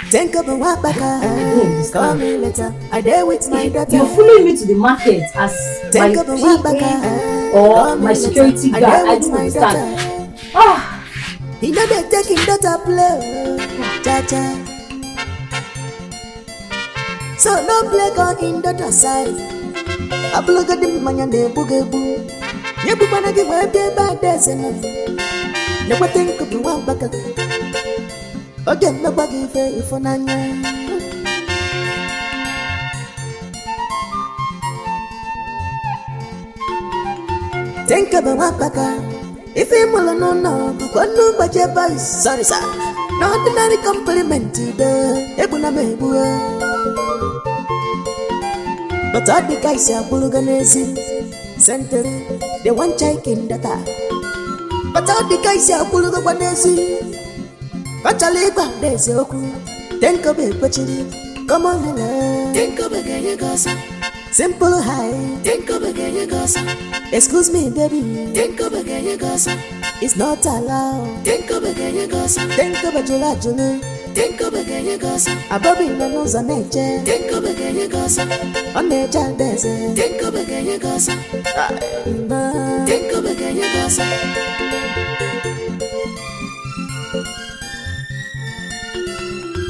Think of a wabaka. Call me later. I dare with my daughter. You're following me to the market as my PA or my security guard. I don't understand. You know they're taking daughter play. Cha-cha. So no play gun in daughter side. I plug at the man and they boogie boo. You put one again where they bad days enough. Never think of the wabaka. Again, nobody fair for Nanya. Think about Wapaka. If I'm alone, no, but no, but your boys, sorry, sir. No ordinary compliment to the Ebuna Mebua. But all the guys are Buluganese, Center, they want chicken data. But all the guys are Buluganese. Pachaliba, there's your crew. Think of it, Pachili. Come on, hello. Think of it, gossip. Simple high. Think of it, gossip. Excuse me, baby. Think of it, gossip. It's not allowed. Think of it, gossip. Think of it, Jula. Think of it, gossip. A bobby knows a nature. Think of it, gossip. On nature, there's a. Think of it, gossip. Think of it, gossip.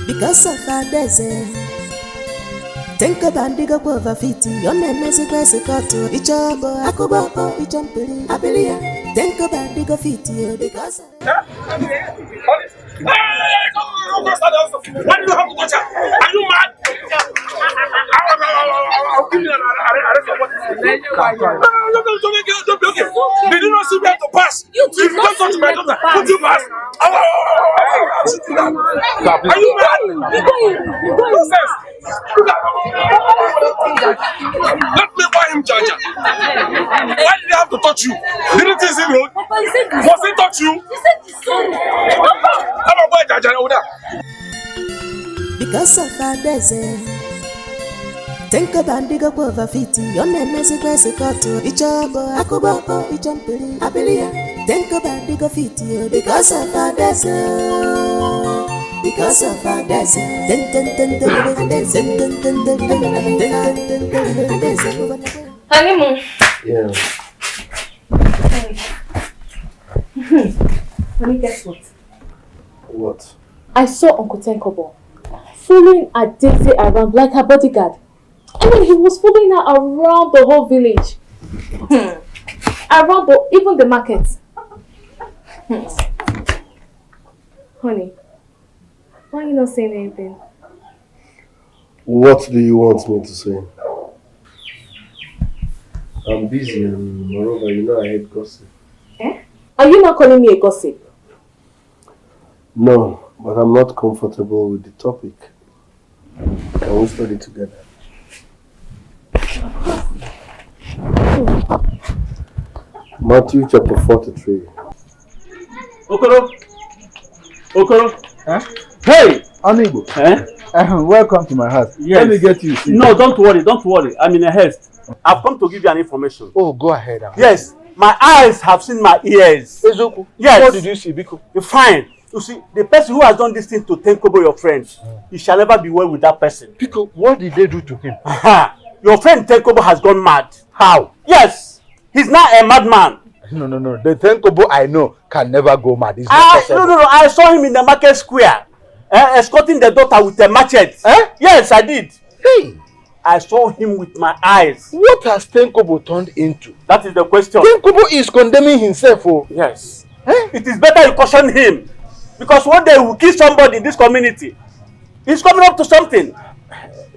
Because of our desert. Think about the go over 50. Your name is a to each other. I could go each jumping. I believe. Think about the go 50 because. Why do you have to touch her? Are you mad? I'll give you an arrest of what is the name. Don't be okay. Did you not see me to pass? You did not touch my daughter. Would you pass? Are you mad? Nonsense. Let me buy him charger. Why did he have to touch you? Didn't he see road? Was he touch you? He said he's sorry. I'm a boy charger over there. Because of our desert. Think about the go over 50. Your name is a to each other. I could go each jumping. I believe. Think about the go 50 because of our desert. Because of our desert. Honeymoon. Yeah. Let me guess what? What? I saw Uncle Tenkobo following a Daisy around like her bodyguard. I mean, he was following her around the whole village. Around even the market. Honey, why are you not saying anything? What do you want me to say? I'm busy and moreover, you know I hate gossip. Eh? Are you not calling me a gossip? No, but I'm not comfortable with the topic. Can we study together? Matthew chapter 43. Okoro. Huh? Hey, Anigo. Welcome to my house. Yes. Let me get you. No, don't worry. I'm in a haste. I've come to give you an information. Oh, go ahead. Yes, my eyes have seen my ears. Ezoku. Yes. What did you see, Biko? Fine. You see, the person who has done this thing to Tenkobo, your friend, he shall never be well with that person. Biko, what did they do to him? Your friend Tenkobo has gone mad. How? Yes. He's not a madman. No. The Tenkobo I know can never go mad. It's not possible. No. I saw him in the market square, escorting the daughter with a machete. Yes, I did. Hey! I saw him with my eyes. What has Tenkobo turned into? That is the question. Tenkobo is condemning himself. Oh. Yes. It is better you caution him. Because one day he will kill somebody in this community. He's coming up to something.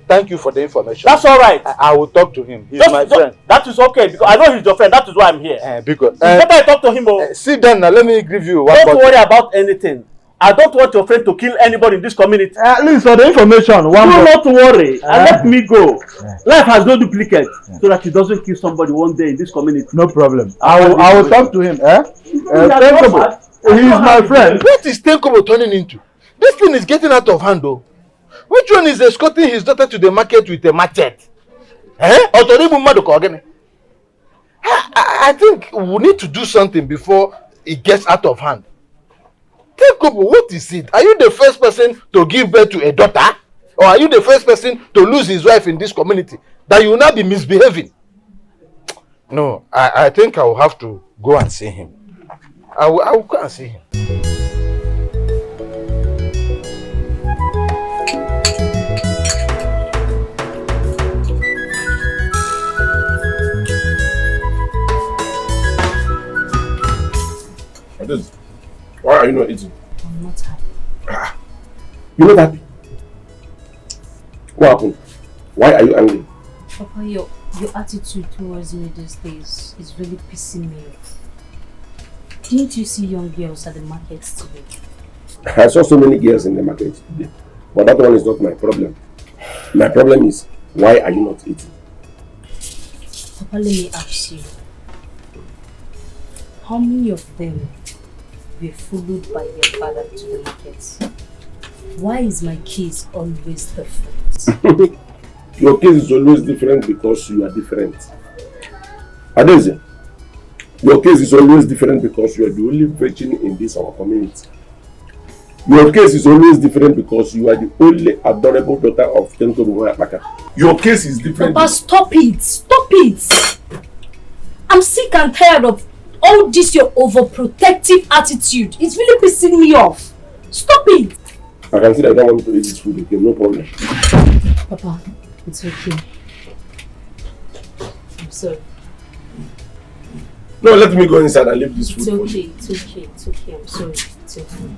Thank you for the information. That's all right. I will talk to him. He's my friend. That is okay because I know he's your friend. That is why I'm here. Because it's better I talk to him. Sit down now. Let me give you one. Don't worry about anything. I don't want your friend to kill anybody in this community. At least for the information. Do not worry. Let me go. Life has no duplicate, so that he doesn't kill somebody one day in this community. No problem. I will talk to him. Tenkobo, he is my friend. What is Tenkobo turning into? This thing is getting out of hand, though. Which one is escorting his daughter to the market with a machete? I think we need to do something before it gets out of hand. Tenkobo, what is it? Are you the first person to give birth to a daughter? Or are you the first person to lose his wife in this community? That you will not be misbehaving? No, I think I will have to go and see him. I will go and see him. Why are you not eating? I'm not happy. You're not happy? What happened? Why are you angry? Papa, your attitude towards me these days is really pissing me off. Didn't you see young girls at the market today? I saw so many girls in the market today. But that one is not my problem. My problem is, why are you not eating? Papa, let me ask you. How many of them were followed by their father to the market? Why is my case always different? Your case is always different because you are different. Adeze, your case is always different because you are the only virgin in this our community. Your case is always different because you are the only adorable daughter of Tenkobo Apaka. Your case is different. Papa, stop it! Stop it! I'm sick and tired of all this your overprotective attitude. It's really pissing me off. Stop it! I can see that I don't want to eat this food again, no problem. Papa, it's okay. I'm sorry. No, let me go inside and leave this food for you. It's okay. I'm sorry. It's okay.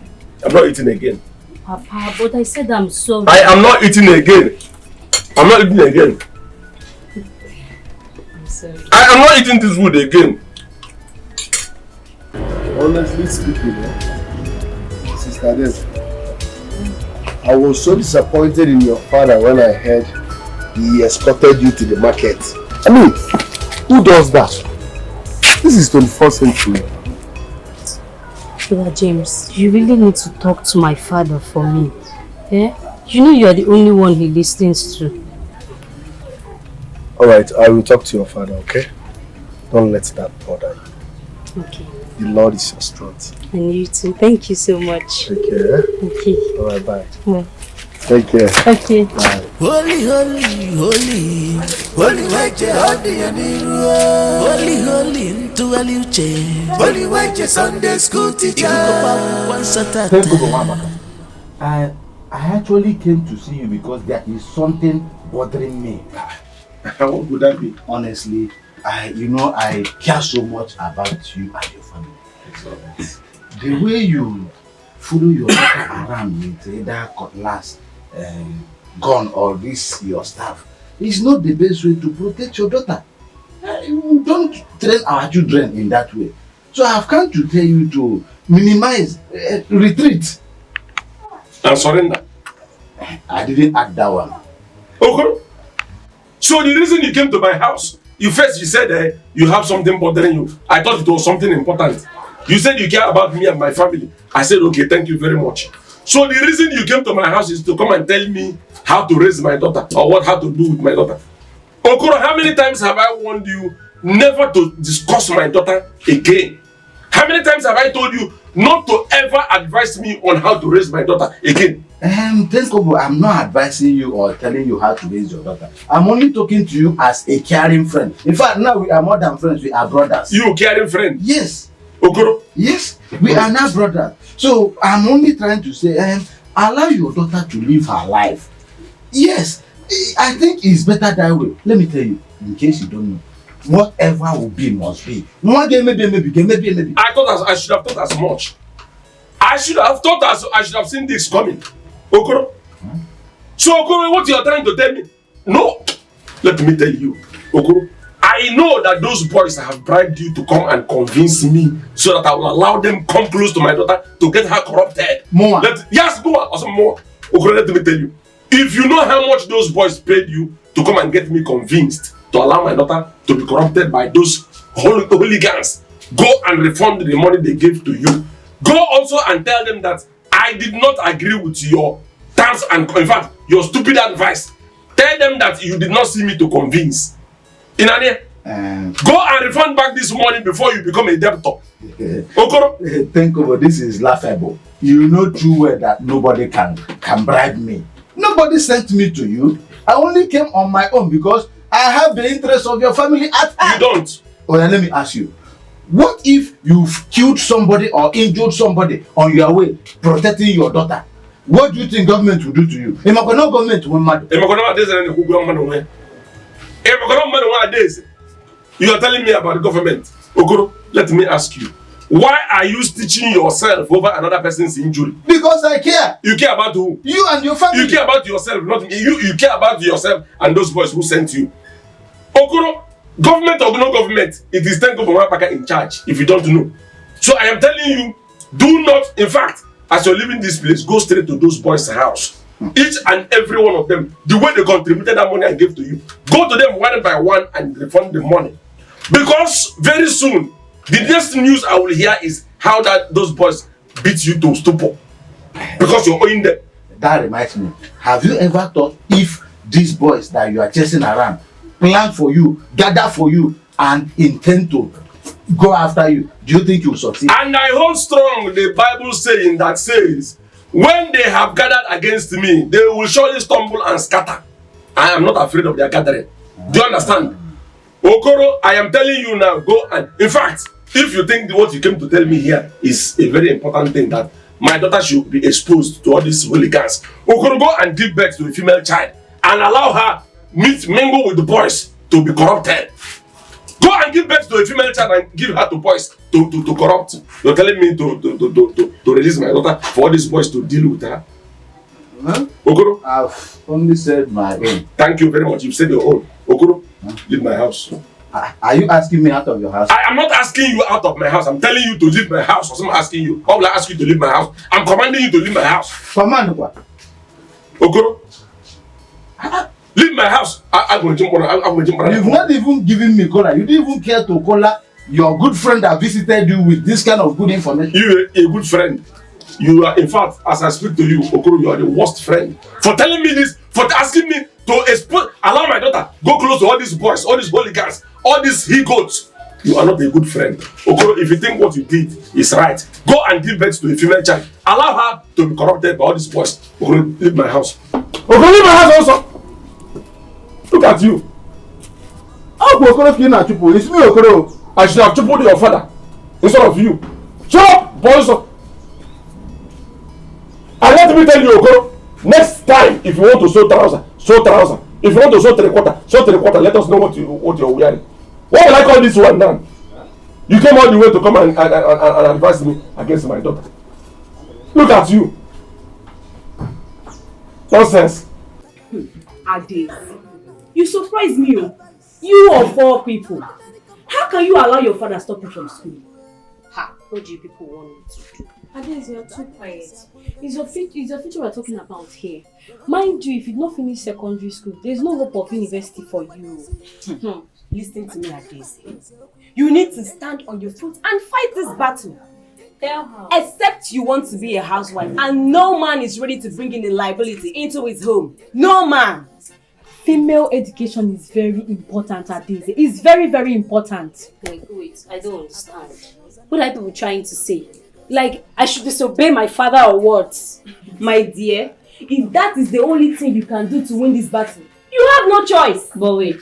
I'm not eating again. Papa, but I said I'm sorry. I am not eating again. I'm not eating again. I'm sorry. I am not eating this food again. Honestly speaking, Sister Des, I was so disappointed in your father when I heard he escorted you to the market. I mean, who does that? This is 21st century. Brother James, you really need to talk to my father for me. Eh? You know you are the only one he listens to. Alright, I will talk to your father, okay? Don't let that bother you. Okay. The Lord is your strength. And you too. Thank you so much. Take care. Okay. Alright, bye. Bye. Take care. Okay. Bye. Holy, waje hodi aniruo. Holy, into aliuche. Holy waje Sunday school teacher. I actually came to see you because there is something bothering me. What would that be? Honestly, I care so much about you and your family. The way you follow your daughter around with either cutlass, gun, or this your staff is not the best way to protect your daughter. You don't train our children in that way. So I have come to tell you to minimize, retreat. And surrender. I didn't add that one. Okay. So the reason you came to my house, you said you have something bothering you. I thought it was something important. You said you care about me and my family. I said, okay, thank you very much. So the reason you came to my house is to come and tell me how to raise my daughter or how to do with my daughter. Okoro, how many times have I warned you never to discuss my daughter again? How many times have I told you not to ever advise me on how to raise my daughter again? Tenkobo, I'm not advising you or telling you how to raise your daughter. I'm only talking to you as a caring friend. In fact, now we are more than friends, we are brothers. You caring friend? Yes. Okoro? Yes, we are now brothers. So I'm only trying to say, allow your daughter to live her life. Yes, I think it's better that way. Let me tell you, in case you don't know, whatever will be must be. Maybe. I thought I should have thought as much. I should have seen this coming. Okoro? So Okoro, what you are trying to tell me? No. Let me tell you, Okoro. I know that those boys have bribed you to come and convince me so that I will allow them come close to my daughter to get her corrupted. More. Yes, more. Also more. Okoro, let me tell you. If you know how much those boys paid you to come and get me convinced to allow my daughter to be corrupted by those hooligans, go and refund the money they gave to you. Go also and tell them that I did not agree with your terms and, in fact, your stupid advice. Tell them that you did not see me to convince. Inane, go and refund back this money before you become a debtor. Okoro? Think about this is laughable. You know too well that nobody can bribe me. Nobody sent me to you. I only came on my own because I have the interest of your family at heart. You don't. Oh, then let me ask you. What if you've killed somebody or injured somebody on your way protecting your daughter? What do you think government will do to you? Imakono government will mad. You are telling me about the government. Okoro, let me ask you. Why are you stitching yourself over another person's injury? Because I care. You care about who? You and your family. You care about yourself, not me. You care about yourself and those boys who sent you. Okoro, government or no government, it is Tenko Bomapaka in charge if you don't know. So I am telling you, do not, in fact, as you're leaving this place, go straight to those boys' house. Each and every one of them, the way they contributed that money I gave to you, go to them one by one and refund the money. Because very soon, the next news I will hear is how that those boys beat you to stupor. Because you're owing them. That reminds me, have you ever thought if these boys that you are chasing around plan for you, gather for you, and intend to go after you, do you think you will succeed? And I hold strong the Bible saying that says, when they have gathered against me, they will surely stumble and scatter. I am not afraid of their gathering. Do you understand? Okoro, I am telling you now, go and, in fact, if you think what you came to tell me here is a very important thing, that my daughter should be exposed to all these hooligans, Okoro, go and give birth to a female child and allow her mingle with the boys to be corrupted. Go and give birth to a female child and give her to boys to corrupt. You're telling me to release my daughter for all these boys to deal with her? Huh? Okoro? I've only said my own. Thank you very much. You've said your own. Okoro, leave my house. Are you asking me out of your house? I am not asking you out of my house. I'm telling you to leave my house. Or someone asking you. How will I ask you to leave my house? I'm commanding you to leave my house. Command what? Okoro? Leave my house. You've not even given me color. You didn't even care to color your good friend that visited you with this kind of good information. You are a good friend. You are, in fact, as I speak to you, Okoro, you are the worst friend. For telling me this, for asking me to expose, allow my daughter go close to all these boys, all these hooligans, all these he-goats. You are not a good friend. Okoro, if you think what you did is right, go and give birth to a female child. Allow her to be corrupted by all these boys. Okoro, leave my house. Okoro, leave my house also. Look at you. How Okoro came at you? It's me, Okoro. I should have tripled your father instead of you. Shut up, boys. And let me tell you, Okoro, next time if you want to sew trouser, sew trouser. If you want to sew three-quarter, let us know what you're wearing. What will I call this one now? You came all the way to come and advise me against my daughter. Look at you. Nonsense. Ade, you surprise me. You of all people. How can you allow your father stop you from school? Ha, what do you people want me to do? Ade, you're too quiet. It's your future we're talking about here. Mind you, if you don't finish secondary school, there's no hope of university for you. Listen to me, Ade. You need to stand on your foot and fight this battle. Tell her. Except you want to be a housewife and no man is ready to bring in a liability into his home. No man. Female education is very important, Ade. It's very, very important. Wait, I don't understand. What are people trying to say? Like, I should disobey my father or what? My dear, If that is the only thing you can do to win this battle, you have no choice. But wait,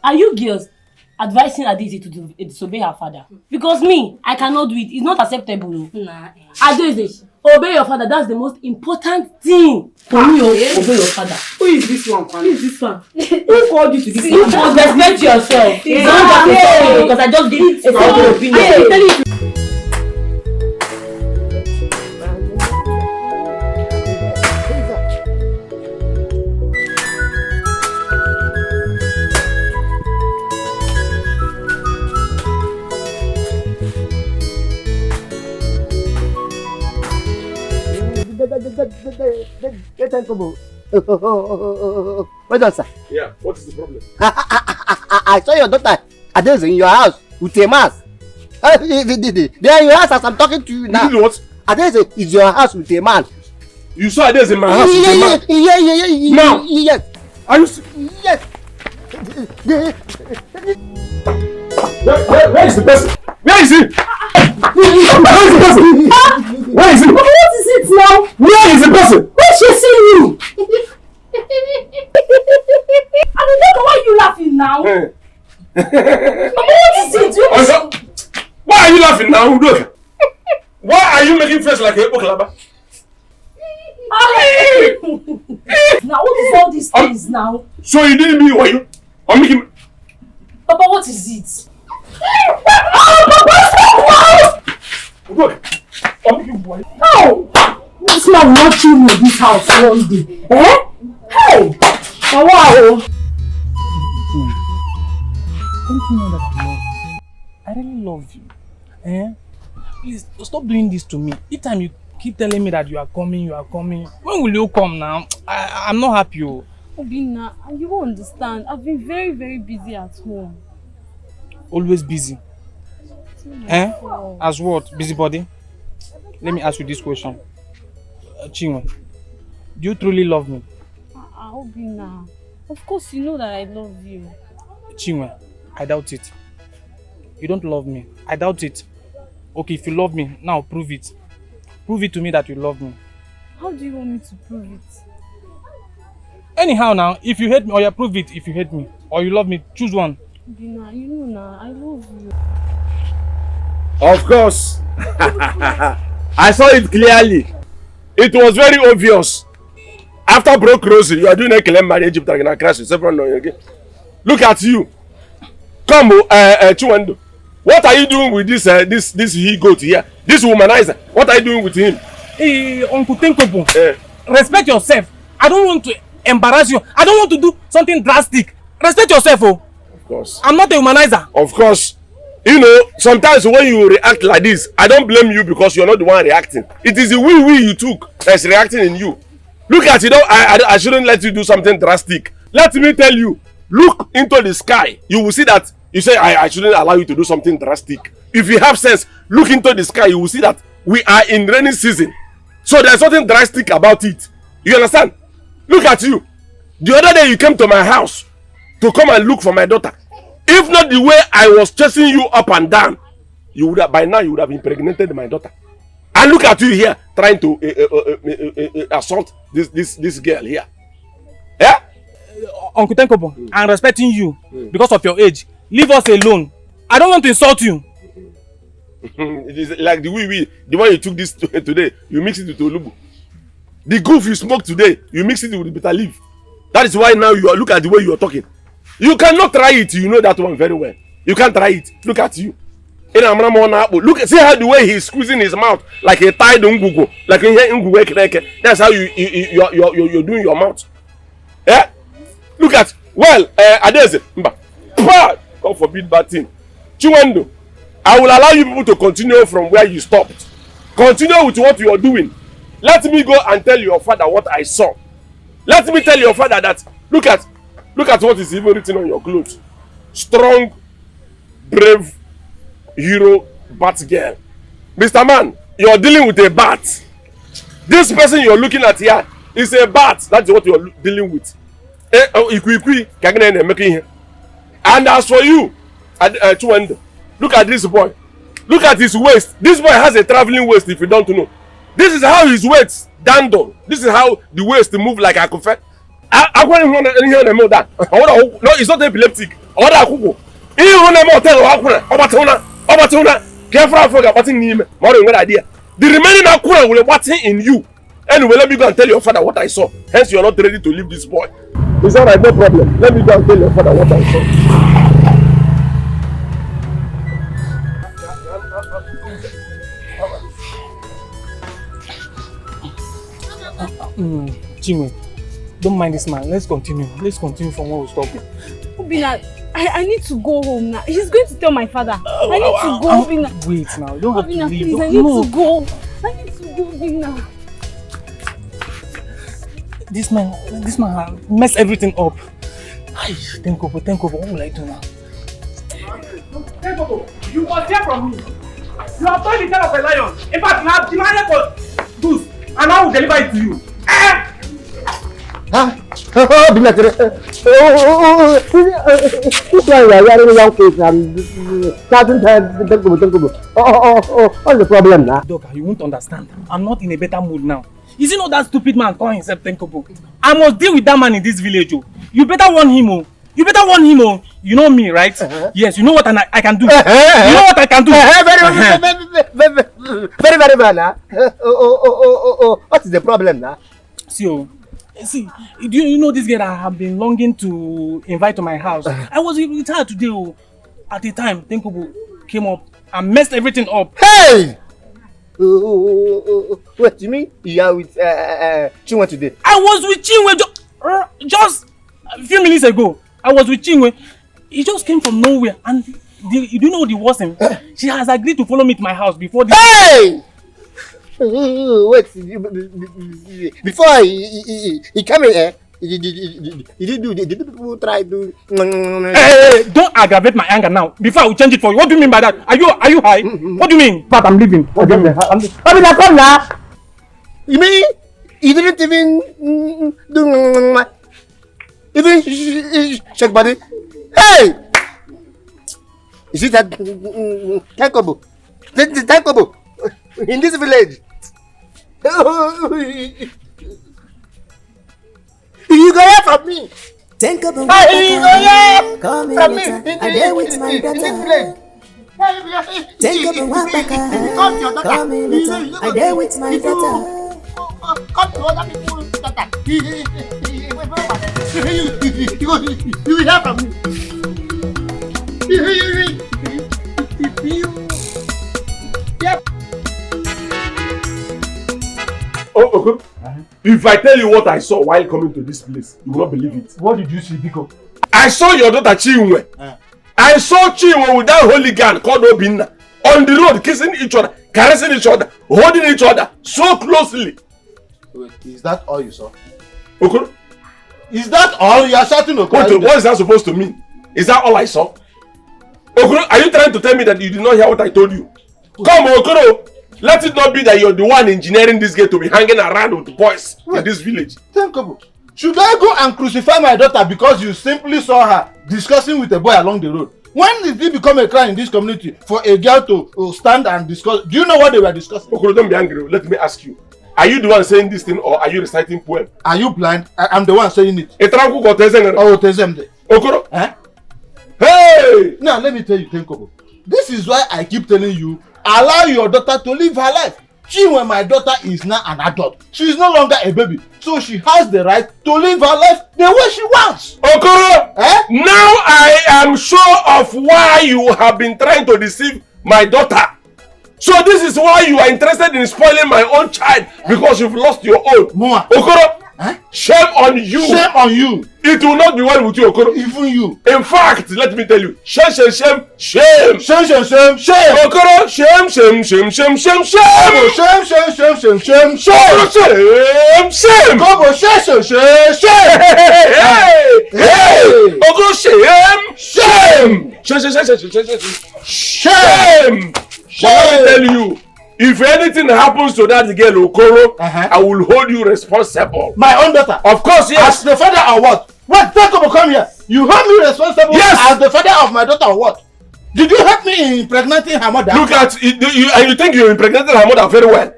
are you girls advising Adeze to disobey her father? Because me, I cannot do it. It's not acceptable. Nah. Adeze, obey your father. That's the most important thing. For me, obey your father. Who is this one, Kwani? Who is this one? Who called you to this one? You must respect yourself. It's not just a story because I just gave a second opinion. Well done, sir. Yeah, what is the problem? I saw your daughter Adeze in your house with a mask. They are in your house as I'm talking to you now. You know what? Adeze is your house with a man. You saw Adeze in my house with a man? Yeah. Now? Yes. Are you Yes. Where is the person? Where is he? Where is the person? Where is he? What is it now? Where is the person? Where's she seeing you? I don't know why you laughing now. What is it? Why are you laughing now? Look. Why are you making face like a boklaba? Now what is all these things now? So you didn't mean what you? I'm making. Papa, what is it? Look. I'm making boy. No! This man will not kill me in this house one day. Eh? Hey! Wow! Don't you know that I really love you? Eh? Please stop doing this to me. Each time you keep telling me that you are coming, when will you come now? I'm not happy. Obina, you won't understand. I've been very, very busy at home. Always busy. Eh? As what? Busybody? Let me ask you this question. Chinwe, do you truly love me? Obina, of course you know that I love you. Chinwe, I doubt it. You don't love me. I doubt it. Okay, if you love me, now prove it. Prove it to me that you love me. How do you want me to prove it? Anyhow now, if you hate me, or you prove it if you hate me, or you love me, choose one. Obina, you know now, I love you. Of course. I saw it clearly. It was very obvious. After broke rosy, you are doing a claim marriage Egypt and crash. Look at you. Come, Chiwendo. What are you doing with this he goat here? This womanizer. What are you doing with him? Hey, Uncle Tenkobo. Respect yourself. I don't want to embarrass you. I don't want to do something drastic. Respect yourself, oh. Of course. I'm not a womanizer. Of course. You know, sometimes when you react like this, I don't blame you because you're not the one reacting. It is the we you took that's reacting in you. Look at it. I shouldn't let you do something drastic. Let me tell you. Look into the sky. You will see that you say I shouldn't allow you to do something drastic. If you have sense, look into the sky. You will see that we are in rainy season. So there's something drastic about it. You understand? Look at you. The other day you came to my house to come and look for my daughter. If not the way I was chasing you up and down, you would have, by now you would have impregnated my daughter. And look at you here trying to assault this girl here. Yeah? Uncle Tenkobo, I'm respecting you because of your age. Leave us alone. I don't want to insult you. It is like the one you took this today, you mix it with Olubu. The goof you smoked today, you mix it with bitter leaf. That is why now you are, look at the way you are talking. You cannot try it. You know that one very well. You can't try it. Look at you. Look, see how the way he's squeezing his mouth like a tied ungugo, like a. That's how you're doing your mouth. Yeah. Look at Adeze. God forbid bad thing. Chiwendo, I will allow you people to continue from where you stopped. Continue with what you are doing. Let me go and tell your father what I saw. Let me tell your father that look at what is even written on your clothes. Strong, brave, hero, bat girl. Mr. Man, you're dealing with a bat. This person you're looking at here is a bat. That's what you're dealing with. And as for you, look at this boy. Look at his waist. This boy has a traveling waist if you don't know. This is how his waist Dando. This is how the waist move like I confess. I want to hear them that. No, it's not epileptic. I want to even them tell Obatona. Careful for getting him. More than idea. The remaining Akuna will what's in you. Anyway, let me go and tell your father what I saw. Hence, you are not ready to leave this boy. It's alright, no problem. Let me go and tell your father what I saw. Chinwe, don't mind this man. Let's continue. Let's continue from where we stopped. Obina, I need to go home now. He's going to tell my father. I need to go, Obina. Wait now. You don't have Obina, to leave. please, I need to go. I need to go, Obina. This man messed everything up. Think over. What will I do now? Hey, Bobo, you must hear from me. You have told the tale of a lion. In fact, you have demanded for goose, and I will deliver it to you. This one we are wearing one case and starting time. What's the problem now? Dog, you won't understand. I'm not in a better mood now. Is it not that stupid man calling himself Tenkobo? I must deal with that man in this village. Oh. You better warn him. Oh. You better warn him. Oh. You know me, right? Yes, you know what I can do. You know what I can do. Very bad. What is the problem now? See, do you know this girl I have been longing to invite to my house? I was with her today. Oh. At the time, Tenkobo came up and messed everything up. Hey! Wait, you mean you are with Chinwe today? I was with Chinwe just a few minutes ago. I was with Chinwe. He just came from nowhere, and you do know the worst thing? She has agreed to follow me to my house before this. Hey! Wait, before he came in here, did people try to... Hey, don't aggravate my anger now. Before I will change it for you. What do you mean by that? Are you high? What do you mean? But I'm leaving. I mean, come now. You mean you didn't even do even shake body? Hey! Is it that Tenkobo in this village? You go here from me. Think of you go here from me in this village. Think of come in I dare with my daughter. Come to other people's daughter. You hear from me. Oh, okay. If I tell you what I saw while coming to this place, you will not believe it. What did you see, Dikeh? I saw your daughter Chinwe. I saw Chinwe with that hooligan called Obinna on the road, kissing each other, caressing each other, holding each other so closely. Wait, is that all you saw? Okay. Is that all? You are shouting okay? What is that supposed to mean? Is that all I saw? Okoro, are you trying to tell me that you did not hear what I told you? Come, Okoro. Let it not be that you're the one engineering this gate to be hanging around with boys in this village. Tenkobo, should I go and crucify my daughter because you simply saw her discussing with a boy along the road? When did it become a crime in this community for a girl to stand and discuss? Do you know what they were discussing? Okoro, don't be angry. Let me ask you. Are you the one saying this thing or are you reciting poem? Are you blind? I'm the one saying it. Oh, Okoro? Eh? Hey! Now let me tell you, Tenkobo. This is why I keep telling you, allow your daughter to live her life. When my daughter is now an adult, she is no longer a baby, so she has the right to live her life the way she wants. Okoro, now I am sure of why you have been trying to deceive my daughter. So this is why you are interested in spoiling my own child because you've lost your own. Okoro, shame on you. Shame on you. It will not be well with you, Okoro. Even you. In fact, let me tell you, shame. Shame. Shame. Okoro, shame. Shame. Kobo, shame. Okoro, shame. Let me tell you, if anything happens to that girl, Okoro, I will hold you responsible. My own daughter? Of course, yes. As the father or what? What? Tenkobo, come here. You hold me responsible as the father of my daughter or what? Did you help me in impregnating her mother? Look at it, and you think you impregnated her mother very well?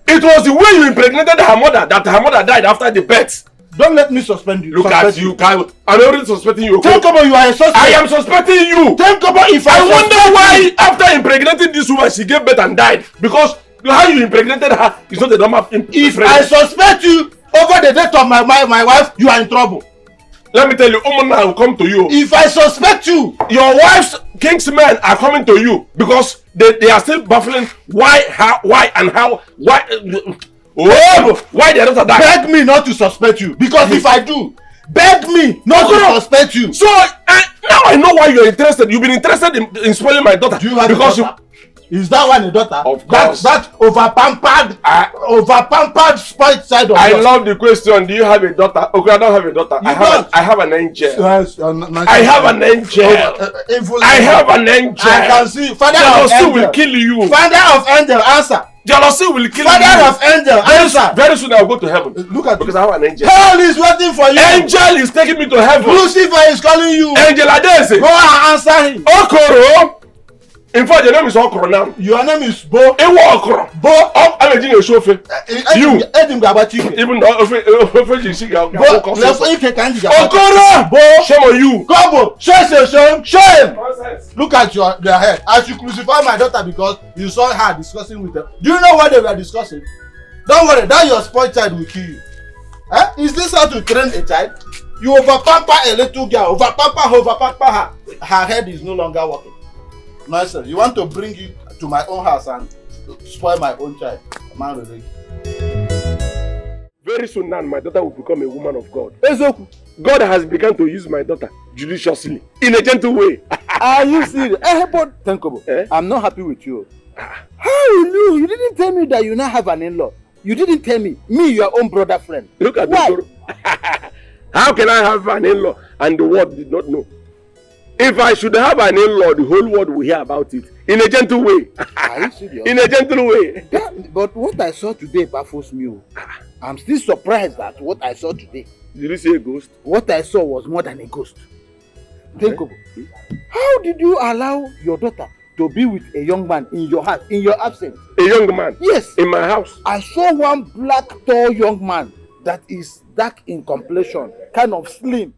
It was the way you impregnated her mother that her mother died after the birth. Don't let me suspend you. Look at you, Kyle. I'm already suspecting you. Tell Kobo you are a suspect. I am suspecting you. Tell Kobo if I wonder why after impregnating this woman she gave birth and died. Because how you impregnated her is not the normal. If I suspect you over the death of my wife, you are in trouble. Let me tell you, Umana will come to you. If I suspect you, your wife's kingsmen are coming to you because they are still baffling why their daughter died. Beg me not to suspect you because if I do, beg me not to suspect you. So now I know why you are interested. You've been interested in spoiling my daughter. Do you have because a daughter? Is that one a daughter? Of course. That over pampered spoiled side of I yours. love the question. Do you have a daughter? Okay, I don't have a daughter. I have an angel. I have an angel. I have an angel. I can see. Father Jealousy of angel will kill you. Father of angel, answer. Jealousy will kill you. Father of angel, answer. Very soon I'll go to heaven. Look at because I have an angel. Hell is waiting for you. Angel is taking me to heaven. Lucifer is calling you. Angel Adese. Go and answer him. Okoro. In fact, your name is Okoro now. Your name is Bo. Ewo Okoro. Bo. I'm a genius chauffeur. You. Edim Gabachi. Even though Okoro. Bo. Shame on you. Kobo. Shame. Look at their head. As you crucify my daughter because you saw her discussing with them. Do you know what they were discussing? Don't worry, that your spoiled child will kill you. Is this how to train a child? You overpamper a little girl, overpamper her. Her head is no longer working. Nonsense. You want to bring it to my own house and spoil my own child. Man, really. Very soon now, my daughter will become a woman of God. God has begun to use my daughter judiciously, in a gentle way. Are you serious? But Tenkobo, I'm not happy with you. How you? You didn't tell me that you now have an in-law. You didn't tell me, your own brother friend. Look at this. How can I have an in-law and the world did not know? If I should have an in-law, the whole world will hear about it. In a gentle way. Are you serious? In a gentle way. But what I saw today baffles me. I'm still surprised at what I saw today. Did you see a ghost? What I saw was more than a ghost. Tenkobo, how did you allow your daughter to be with a young man in your house, in your absence? A young man? Yes. In my house? I saw one black, tall young man that is dark in complexion, kind of slim.